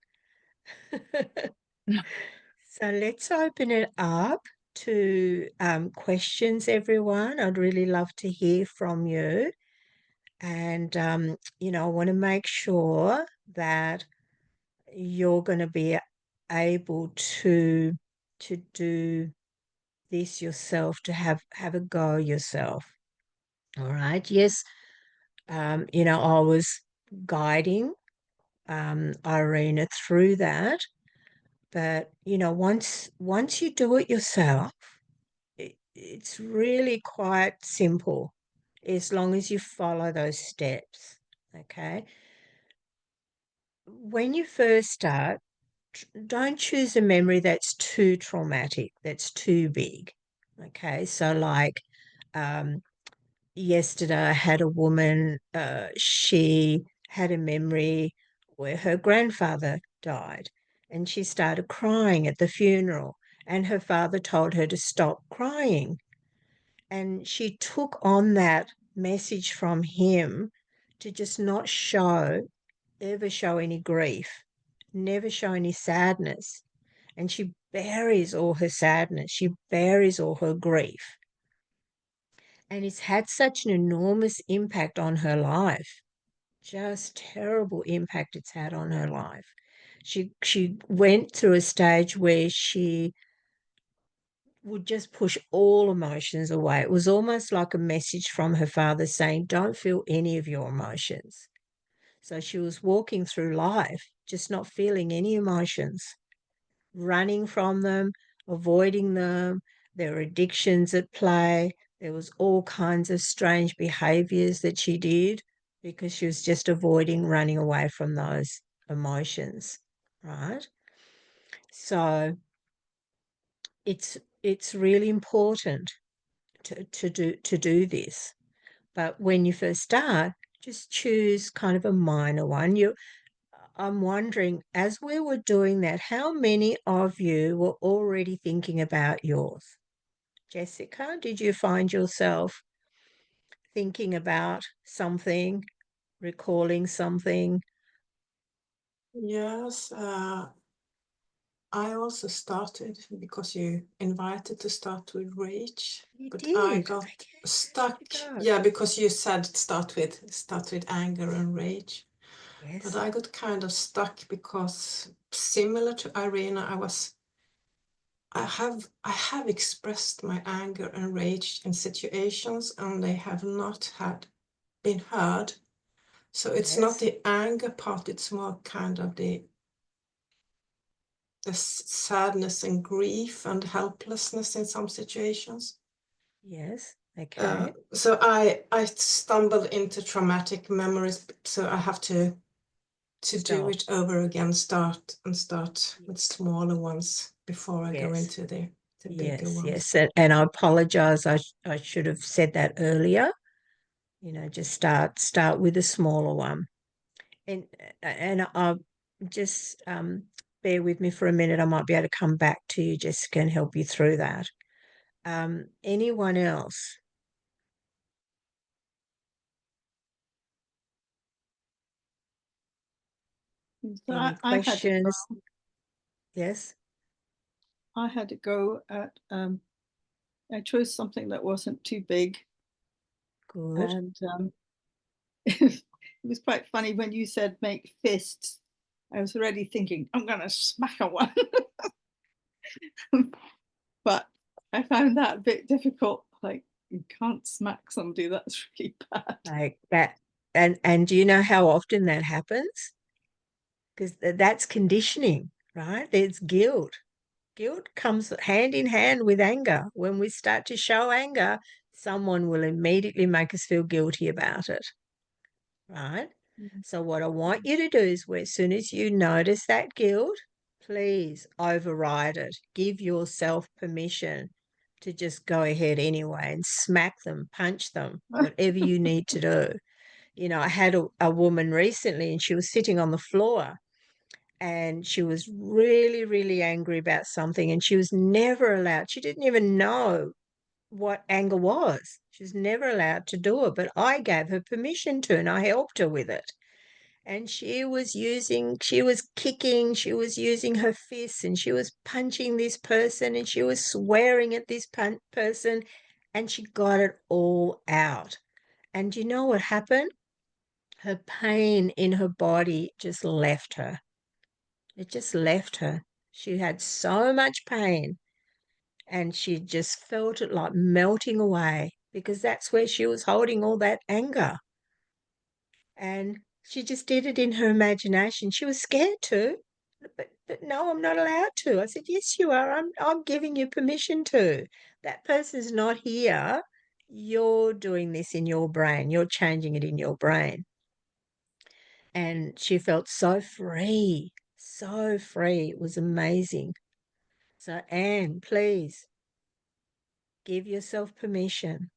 Speaker 1: so let's open it up to questions, everyone. I'd really love to hear from you. And, I want to make sure that you're going to be able to do this yourself, to have a go yourself. All right. Yes. I was guiding Irina through that, but once you do it yourself, it's really quite simple as long as you follow those steps. Okay. When you first start, don't choose a memory that's too traumatic, that's too big. Okay. So, like, um, yesterday I had a woman, she had a memory where her grandfather died and she started crying at the funeral, and her father told her to stop crying. And she took on that message from him to just not ever show any grief, never show any sadness. And she buries all her sadness, she buries all her grief. And it's had such an enormous impact on her life, just terrible impact it's had on her life. She went through a stage where she would just push all emotions away. It was almost like a message from her father saying, don't feel any of your emotions. So she was walking through life just not feeling any emotions, running from them, avoiding them. There were addictions at play. There was all kinds of strange behaviors that she did because she was just avoiding running away from those emotions, right? So it's really important to do this. But when you first start, just choose kind of a minor one. I'm wondering, as we were doing that, how many of you were already thinking about yours? Jessica, did you find yourself thinking about something, recalling something?
Speaker 3: Yes, I also started because you invited to start with rage,
Speaker 1: You
Speaker 3: but I
Speaker 1: did.
Speaker 3: got
Speaker 1: Okay,
Speaker 3: stuck.
Speaker 1: you go.
Speaker 3: Yeah, because you said start with anger and rage, but
Speaker 1: Yes,
Speaker 3: I got kind of stuck because similar to Irina, I have expressed my anger and rage in situations, and they have not had been heard. So it's not
Speaker 1: yes,
Speaker 3: the anger part; it's more kind of the sadness and grief and helplessness in some situations.
Speaker 1: yes. Okay.
Speaker 3: So I stumbled into traumatic memories, so I have to do
Speaker 1: Stop.
Speaker 3: it over again, start with
Speaker 1: Yes,
Speaker 3: smaller ones before I go
Speaker 1: yes,
Speaker 3: into the bigger
Speaker 1: yes,
Speaker 3: ones.
Speaker 1: yes. And I apologize. I should have said that earlier. Just start with a smaller one. And I'll just bear with me for a minute. I might be able to come back to you, Jessica, and help you through that. Anyone else?
Speaker 4: So
Speaker 1: Any
Speaker 4: I had to
Speaker 1: questions? Yes,
Speaker 4: I had to go at I chose something that wasn't too big,
Speaker 1: good.
Speaker 4: and it was quite funny when you said make fists. I was already thinking I'm gonna smack a one, but I found that a bit difficult. Like you can't smack somebody, that's really bad.
Speaker 1: Like that. And do you know how often that happens? Because that's conditioning, right? There's guilt. Guilt comes hand in hand with anger. When we start to show anger, someone will immediately make us feel guilty about it, right? So, what I want you to do is, as soon as you notice that guilt, please override it. Give yourself permission to just go ahead anyway and smack them, punch them, whatever you need to do. I had a woman recently and she was sitting on the floor and she was really, really angry about something. And she was never allowed, she didn't even know what anger was. She was never allowed to do it, but I gave her permission to, and I helped her with it. And she was kicking, she was using her fists, and she was punching this person, and she was swearing at this person, and she got it all out. And you know what happened? her pain in her body just left her. It just left her. She had so much pain and she just felt it like melting away because that's where she was holding all that anger. And she just did it in her imagination. She was scared to, but no, I'm not allowed to. I said, yes, you are. I'm giving you permission to. That person's not here. You're doing this in your brain. You're changing it in your brain. And she felt so free, so free. It was amazing. So, Anne, please give yourself permission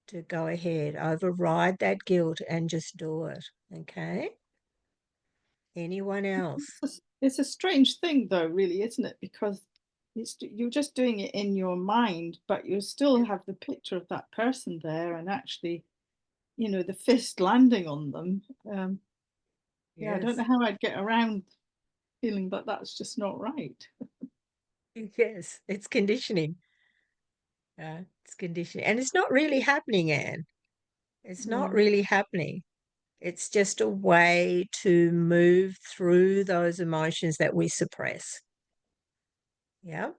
Speaker 1: to go ahead, override that guilt and just do it. Okay? Anyone else?
Speaker 4: It's a strange thing though, really, isn't it? Because you're just doing it in your mind, but you still have the picture of that person there and actually, the fist landing on them. Yeah, I don't know
Speaker 1: Yes.
Speaker 4: how I'd get around feeling that that's just not right.
Speaker 1: Yes, it's conditioning. It's conditioning. And it's not really happening, Anne. It's not
Speaker 4: Yeah.
Speaker 1: really happening. It's just a way to move through those emotions that we suppress. Yeah.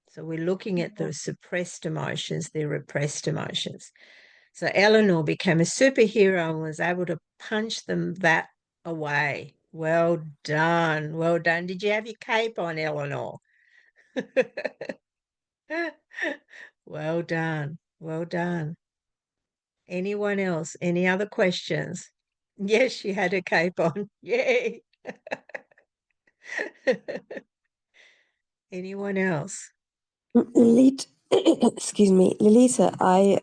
Speaker 1: So we're looking at the suppressed emotions, the repressed emotions. So Eleanor became a superhero and was able to punch that away. Well done. Well done. Did you have your cape on, Eleanor? Well done. Well done. Anyone else? Any other questions? Yes, she had her cape on. Yay. Anyone else?
Speaker 5: Lolita, excuse me, Lolita, I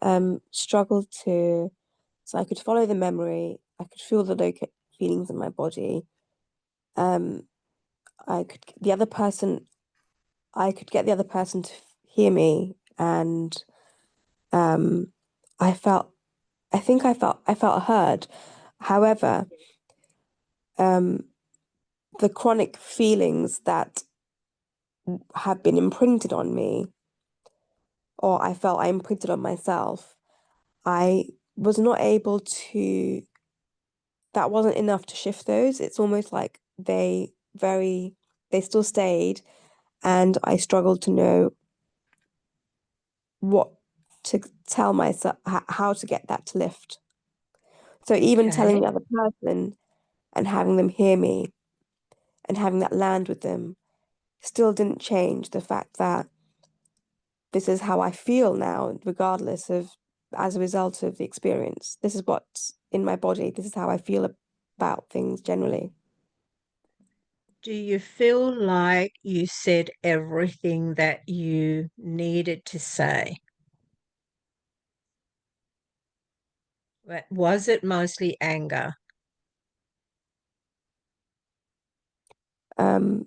Speaker 5: struggled to, so I could follow the memory, I could feel the feelings in my body. I could I could get the other person to hear me, and I felt, I felt heard. However, the chronic feelings that have been imprinted on me, or I felt I imprinted on myself, I was not able to, that wasn't enough to shift those. It's almost like they still stayed, and I struggled to know what to tell myself, how to get that to lift. So even telling
Speaker 1: Okay.
Speaker 5: the other person and having them hear me and having that land with them still didn't change the fact that this is how I feel now, regardless of, as a result of the experience. This is what's in my body. This is how I feel about things generally.
Speaker 1: Do you feel like you said everything that you needed to say? Was it mostly anger?
Speaker 5: Um,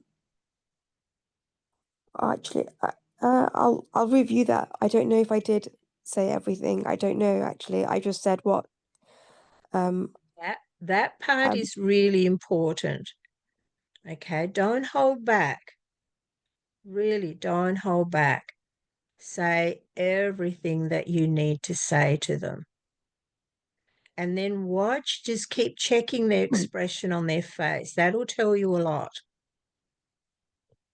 Speaker 5: actually, I'll review that. I don't know if I did say everything. I don't know actually. I just said what
Speaker 1: That part is really important. Okay, don't hold back. Really, don't hold back. Say everything that you need to say to them. And then watch, just keep checking their expression on their face. That'll tell you a lot.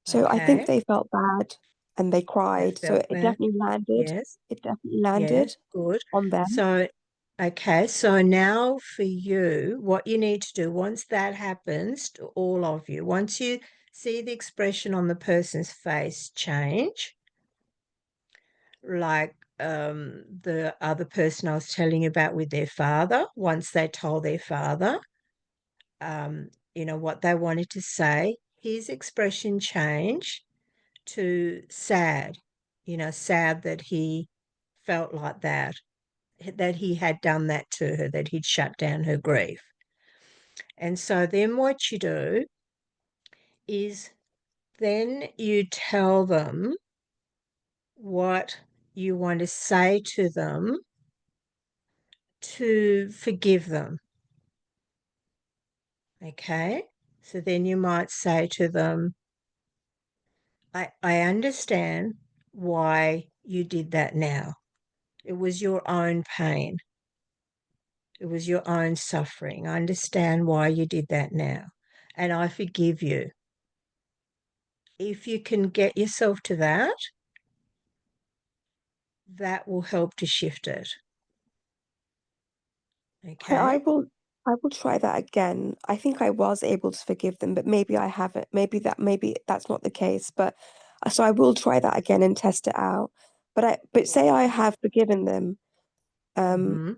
Speaker 5: So I think
Speaker 1: Okay.
Speaker 5: they felt bad and they
Speaker 1: They
Speaker 5: cried. So
Speaker 1: felt
Speaker 5: it
Speaker 1: bad.
Speaker 5: definitely landed.
Speaker 1: Yes.
Speaker 5: It definitely
Speaker 1: Yes.
Speaker 5: landed
Speaker 1: Good.
Speaker 5: on them.
Speaker 1: So, okay. So now for you, what you need to do once that happens to all of you, once you see the expression on the person's face change, like the other person I was telling you about with their father, once they told their father, what they wanted to say, his expression changed to sad, sad that he felt like that he had done that to her, that he'd shut down her grief. And so then what you do is then you tell them what you want to say to them to forgive them. Okay? So then you might say to them, I understand why you did that now. It was your own pain. It was your own suffering. I understand why you did that now, and I forgive you. If you can get yourself to that, that will help to shift it. Okay.
Speaker 5: I will try that again. I think I was able to forgive them, but maybe I haven't. Maybe that's not the case. But so I will try that again and test it out. But say I have forgiven them.
Speaker 1: And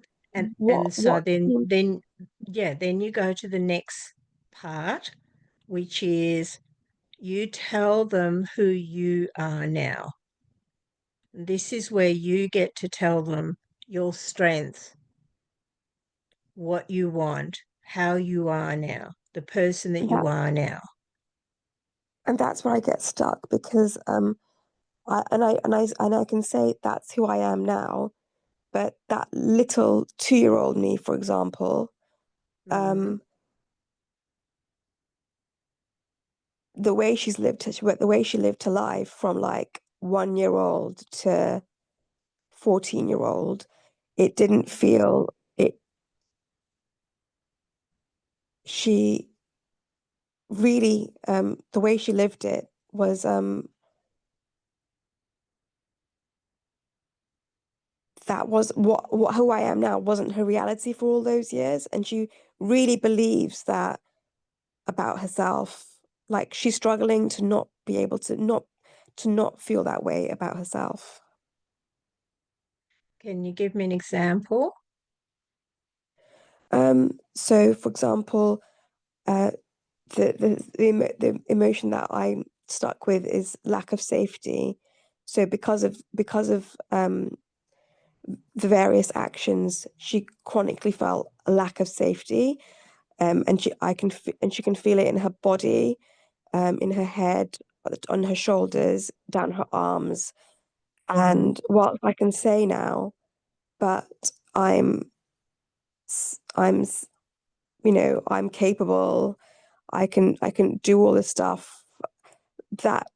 Speaker 1: so
Speaker 5: What
Speaker 1: then you go to the next part, which is you tell them who you are now. This is where you get to tell them your strength, what you want, how you are now, the person that you are now.
Speaker 5: And that's where I get stuck because I can say that's who I am now, but that little 2-year-old me, for example, the way she lived her life from like 1-year-old to 14-year-old, it didn't feel it. She really, the way she lived it was that was what who I am now wasn't her reality for all those years, and she really believes that about herself. Like she's struggling to not be able to not feel that way about herself.
Speaker 1: Can you give me an example?
Speaker 5: So for example, the emotion that I'm stuck with is lack of safety. So because of the various actions, she chronically felt a lack of safety, and she can feel it in her body, in her head, on her shoulders, down her arms. And whilst I can say now, but I'm I'm capable. I can do all this stuff. That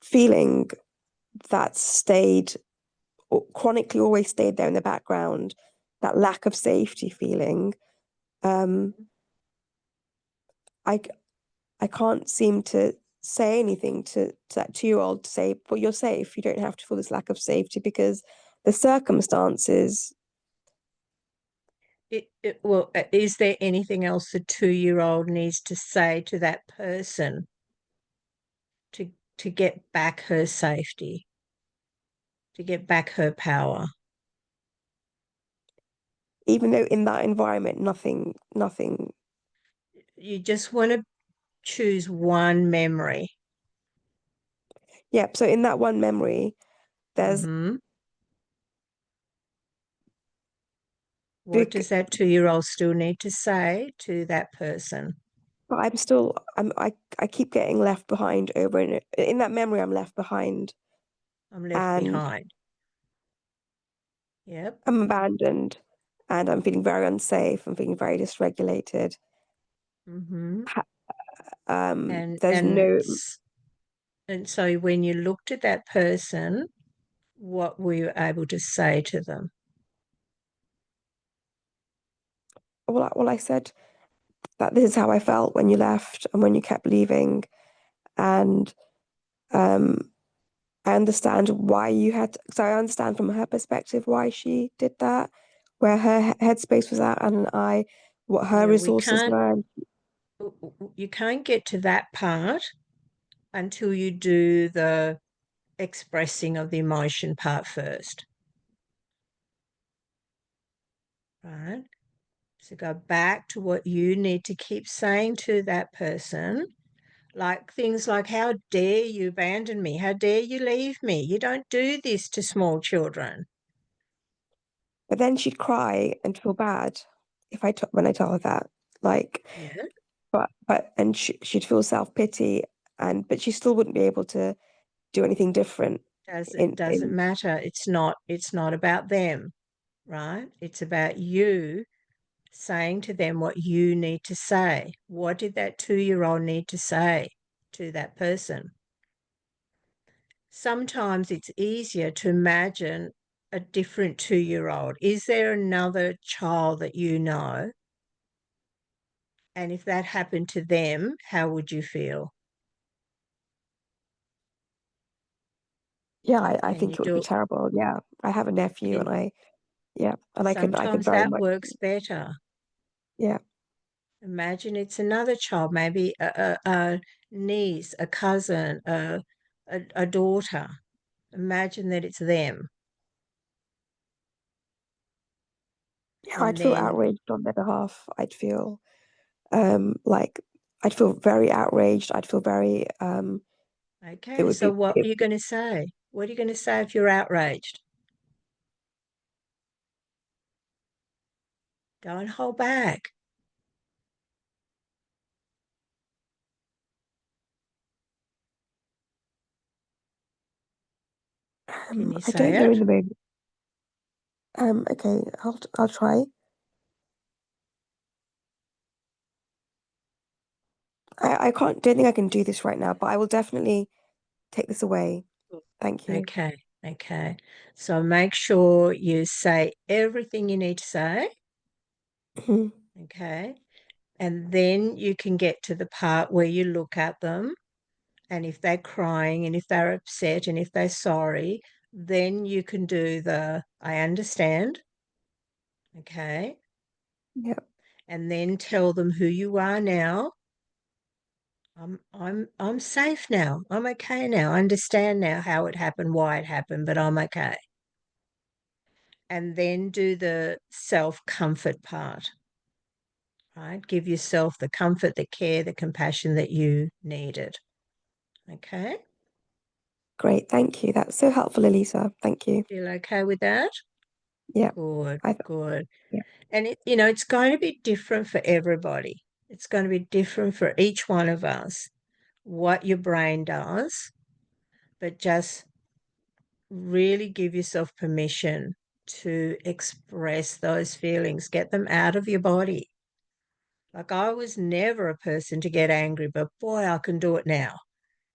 Speaker 5: feeling that stayed chronically always stayed there in the background, that lack of safety feeling. I can't seem to say anything to that 2-year-old to say, well, you're safe. You don't have to feel this lack of safety because the circumstances.
Speaker 1: Well, is there anything else the 2-year-old needs to say to that person to get back her safety, to get back her power?
Speaker 5: Even though in that environment, nothing.
Speaker 1: You just want to choose one memory.
Speaker 5: Yeah, so in that one memory, there's
Speaker 1: what does that 2-year-old still need to say to that person?
Speaker 5: But I keep getting left behind over and in that memory. I'm left behind.
Speaker 1: I'm left behind. Yep.
Speaker 5: I'm abandoned, and I'm feeling very unsafe. I'm feeling very dysregulated.
Speaker 1: And so when you looked at that person, what were you able to say to them?
Speaker 5: Well, I said that this is how I felt when you left and when you kept leaving, and I understand why you had. So I understand from her perspective why she did that, where her headspace was at, and what her resources were.
Speaker 1: You can't get to that part until you do the expressing of the emotion part first. Right? So go back to what you need to keep saying to that person, like things like, how dare you abandon me? How dare you leave me? You don't do this to small children.
Speaker 5: But then she'd cry and feel bad when I tell her that, like,
Speaker 1: yeah.
Speaker 5: And she'd feel self-pity, but she still wouldn't be able to do anything different.
Speaker 1: Doesn't matter. It's not about them, right? It's about you saying to them what you need to say. What did that 2-year-old need to say to that person? Sometimes it's easier to imagine a different 2-year-old? Is there another child that you know? And if that happened to them, how would you feel?
Speaker 5: Yeah, I
Speaker 1: Can
Speaker 5: think
Speaker 1: you
Speaker 5: it would be
Speaker 1: do
Speaker 5: terrible. Yeah, I have a nephew, and
Speaker 1: it?
Speaker 5: I could
Speaker 1: Sometimes
Speaker 5: very
Speaker 1: that
Speaker 5: much,
Speaker 1: works better.
Speaker 5: yeah,
Speaker 1: Imagine it's another child, maybe a niece, a cousin, a daughter. Imagine that it's them.
Speaker 5: yeah,
Speaker 1: And
Speaker 5: I'd feel
Speaker 1: then,
Speaker 5: outraged on their behalf. Like I'd feel very outraged. I'd feel very it
Speaker 1: okay,
Speaker 5: would
Speaker 1: so
Speaker 5: be
Speaker 1: what are
Speaker 5: it,
Speaker 1: you going to say? What are you going to say if you're outraged? Don't hold back. Can you
Speaker 5: I
Speaker 1: say
Speaker 5: don't know
Speaker 1: it?
Speaker 5: in the moment. Okay, I'll try. I don't think I can do this right now, but I will definitely take this away. Thank you.
Speaker 1: Okay, okay. So make sure you say everything you need to say,
Speaker 5: Mhm.
Speaker 1: okay? And then you can get to the part where you look at them, and if they're crying and if they're upset and if they're sorry, then you can do the I understand, okay?
Speaker 5: Yep.
Speaker 1: And then tell them who you are now. I'm safe now. I'm okay now. I understand now how it happened, why it happened, but I'm okay. And then do the self-comfort part, right? Give yourself the comfort, the care, the compassion that you needed. Okay?
Speaker 5: Great, thank you. That's so helpful, Elisa. Thank you.
Speaker 1: Feel okay with that?
Speaker 5: Yeah,
Speaker 1: Good,
Speaker 5: I
Speaker 1: good.
Speaker 5: yeah.
Speaker 1: And it's going to be different for everybody. It's going to be different for each one of us, what your brain does, but just really give yourself permission to express those feelings, get them out of your body. Like I was never a person to get angry, but boy, I can do it now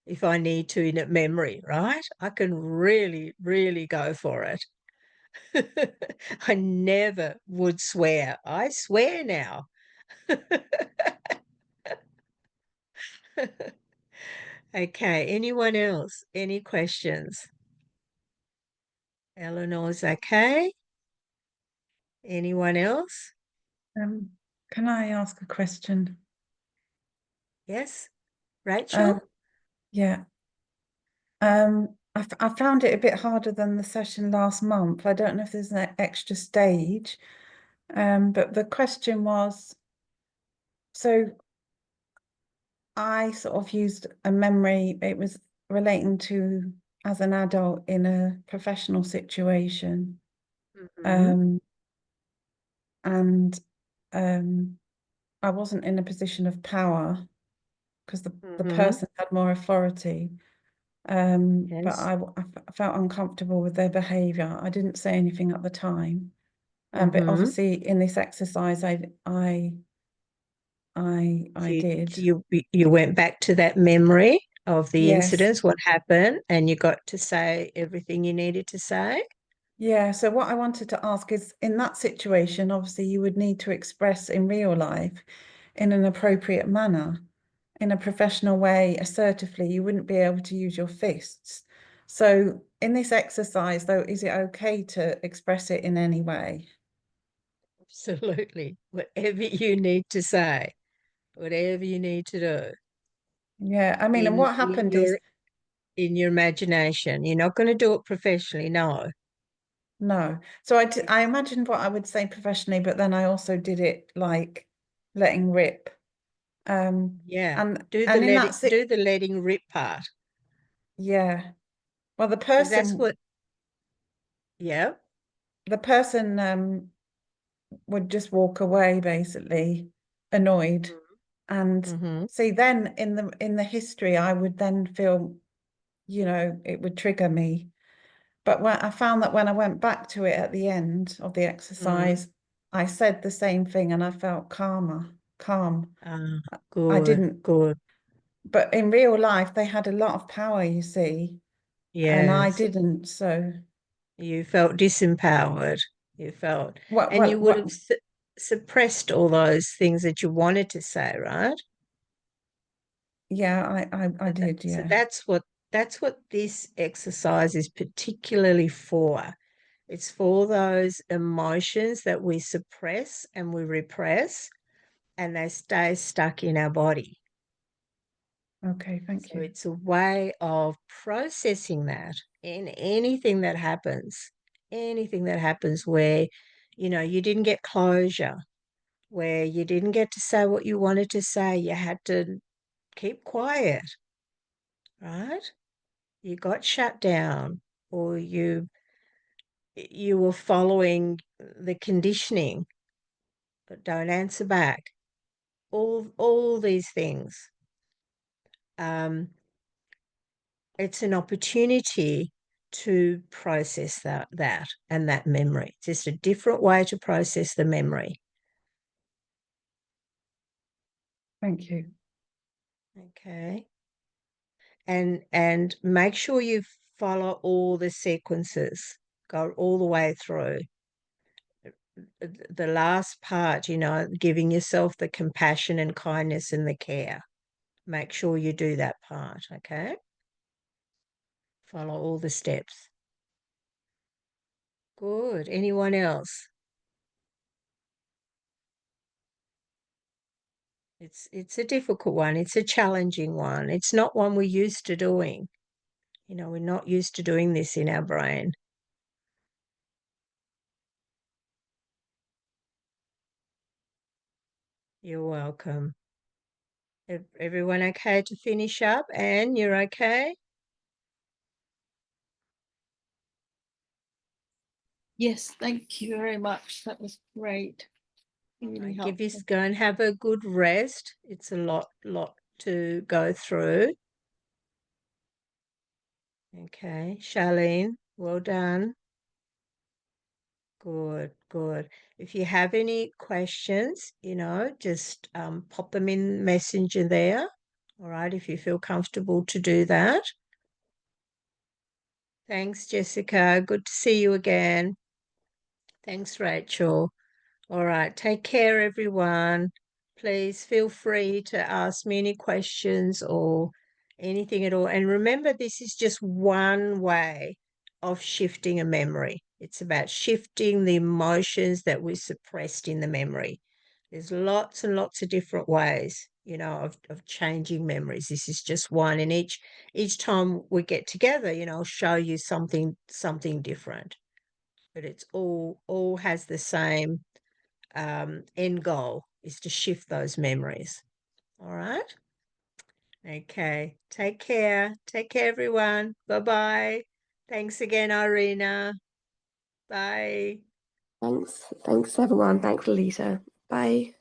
Speaker 1: if I need to in a memory, right? I can really, really go for it. I never would swear. I swear now. Okay, anyone else? Any questions? Eleanor's okay. Anyone else?
Speaker 6: Can I ask a question?
Speaker 1: Yes, Rachel?
Speaker 6: Yeah. I found it a bit harder than the session last month. I don't know if there's an extra stage. But the question was, so I sort of used a memory, it was relating to as an adult in a professional situation.
Speaker 1: Mhm.
Speaker 6: And I wasn't in a position of power because the
Speaker 1: Mhm.
Speaker 6: person had more authority. But
Speaker 1: Yes.
Speaker 6: I felt uncomfortable with their behavior. I didn't say anything at the time. But
Speaker 1: Mhm.
Speaker 6: obviously in this exercise, I
Speaker 1: So you,
Speaker 6: did.
Speaker 1: you went back to that memory of the
Speaker 6: Yes.
Speaker 1: incidents, what happened, and you got to say everything you needed to say.
Speaker 6: Yeah. So what I wanted to ask is, in that situation, obviously you would need to express in real life in an appropriate manner, in a professional way, assertively. You wouldn't be able to use your fists. So in this exercise, though, is it okay to express it in any way?
Speaker 1: Absolutely. Whatever you need to say, whatever you need to do
Speaker 6: Yeah. I mean, and
Speaker 1: in
Speaker 6: what
Speaker 1: in
Speaker 6: happened is,
Speaker 1: your in your imagination. You're not going to do it professionally, no.
Speaker 6: no. So I imagined what I would say professionally, but then I also did it like letting rip.
Speaker 1: Yeah.
Speaker 6: And in that
Speaker 1: Do the letting rip part.
Speaker 6: yeah. Well,
Speaker 1: Because that's what, yeah.
Speaker 6: the person would just walk away basically annoyed. And
Speaker 1: Mm-hmm.
Speaker 6: see, then in the history, I would then feel, it would trigger me. But when I found that when I went back to it at the end of the
Speaker 1: Mm-hmm.
Speaker 6: exercise, I said the same thing and I felt calm. I
Speaker 1: Good,
Speaker 6: didn't,
Speaker 1: good.
Speaker 6: but in real life, they had a lot of power, you see, and I
Speaker 1: Yes.
Speaker 6: didn't. So
Speaker 1: You felt disempowered. You felt, and you would have suppressed all those things that you wanted to say, right?
Speaker 6: Yeah, I did,
Speaker 1: So
Speaker 6: yeah.
Speaker 1: that's what this exercise is particularly for. It's for those emotions that we suppress and we repress, and they stay stuck in our body.
Speaker 6: Okay, thank
Speaker 1: So
Speaker 6: you.
Speaker 1: it's a way of processing that in anything that happens where, you didn't get closure, where you didn't get to say what you wanted to say, you had to keep quiet, right? You got shut down, or you were following the conditioning, but don't answer back. All these things. It's an opportunity to process that and that memory. Just a different way to process the memory.
Speaker 6: Thank you.
Speaker 1: Okay. And make sure you follow all the sequences. Go all the way through. The last part, giving yourself the compassion and kindness and the care. Make sure you do that part, okay? Follow all the steps. Good. Anyone else? It's a difficult one. It's a challenging one. It's not one we're used to doing. We're not used to doing this in our brain. You're welcome. Everyone okay to finish up? Anne, you're okay?
Speaker 4: Yes, thank you very much. That was great. Really
Speaker 1: Right,
Speaker 4: helpful.
Speaker 1: go and have a good rest. It's a lot to go through. Okay, Charlene, well done. Good, good. If you have any questions, just pop them in Messenger there. All right, if you feel comfortable to do that. Thanks, Jessica. Good to see you again. Thanks, Rachel. All right, take care, everyone. Please feel free to ask me any questions or anything at all. And remember, this is just one way of shifting a memory. It's about shifting the emotions that we suppressed in the memory. There's lots and lots of different ways, of changing memories. This is just one. And each time we get together, I'll show you something different. But it's all has the same end goal, is to shift those memories. All right. Okay. Take care, everyone. Bye-bye. Thanks again, Irina. Bye.
Speaker 5: Thanks everyone. Thanks, Lisa. Bye.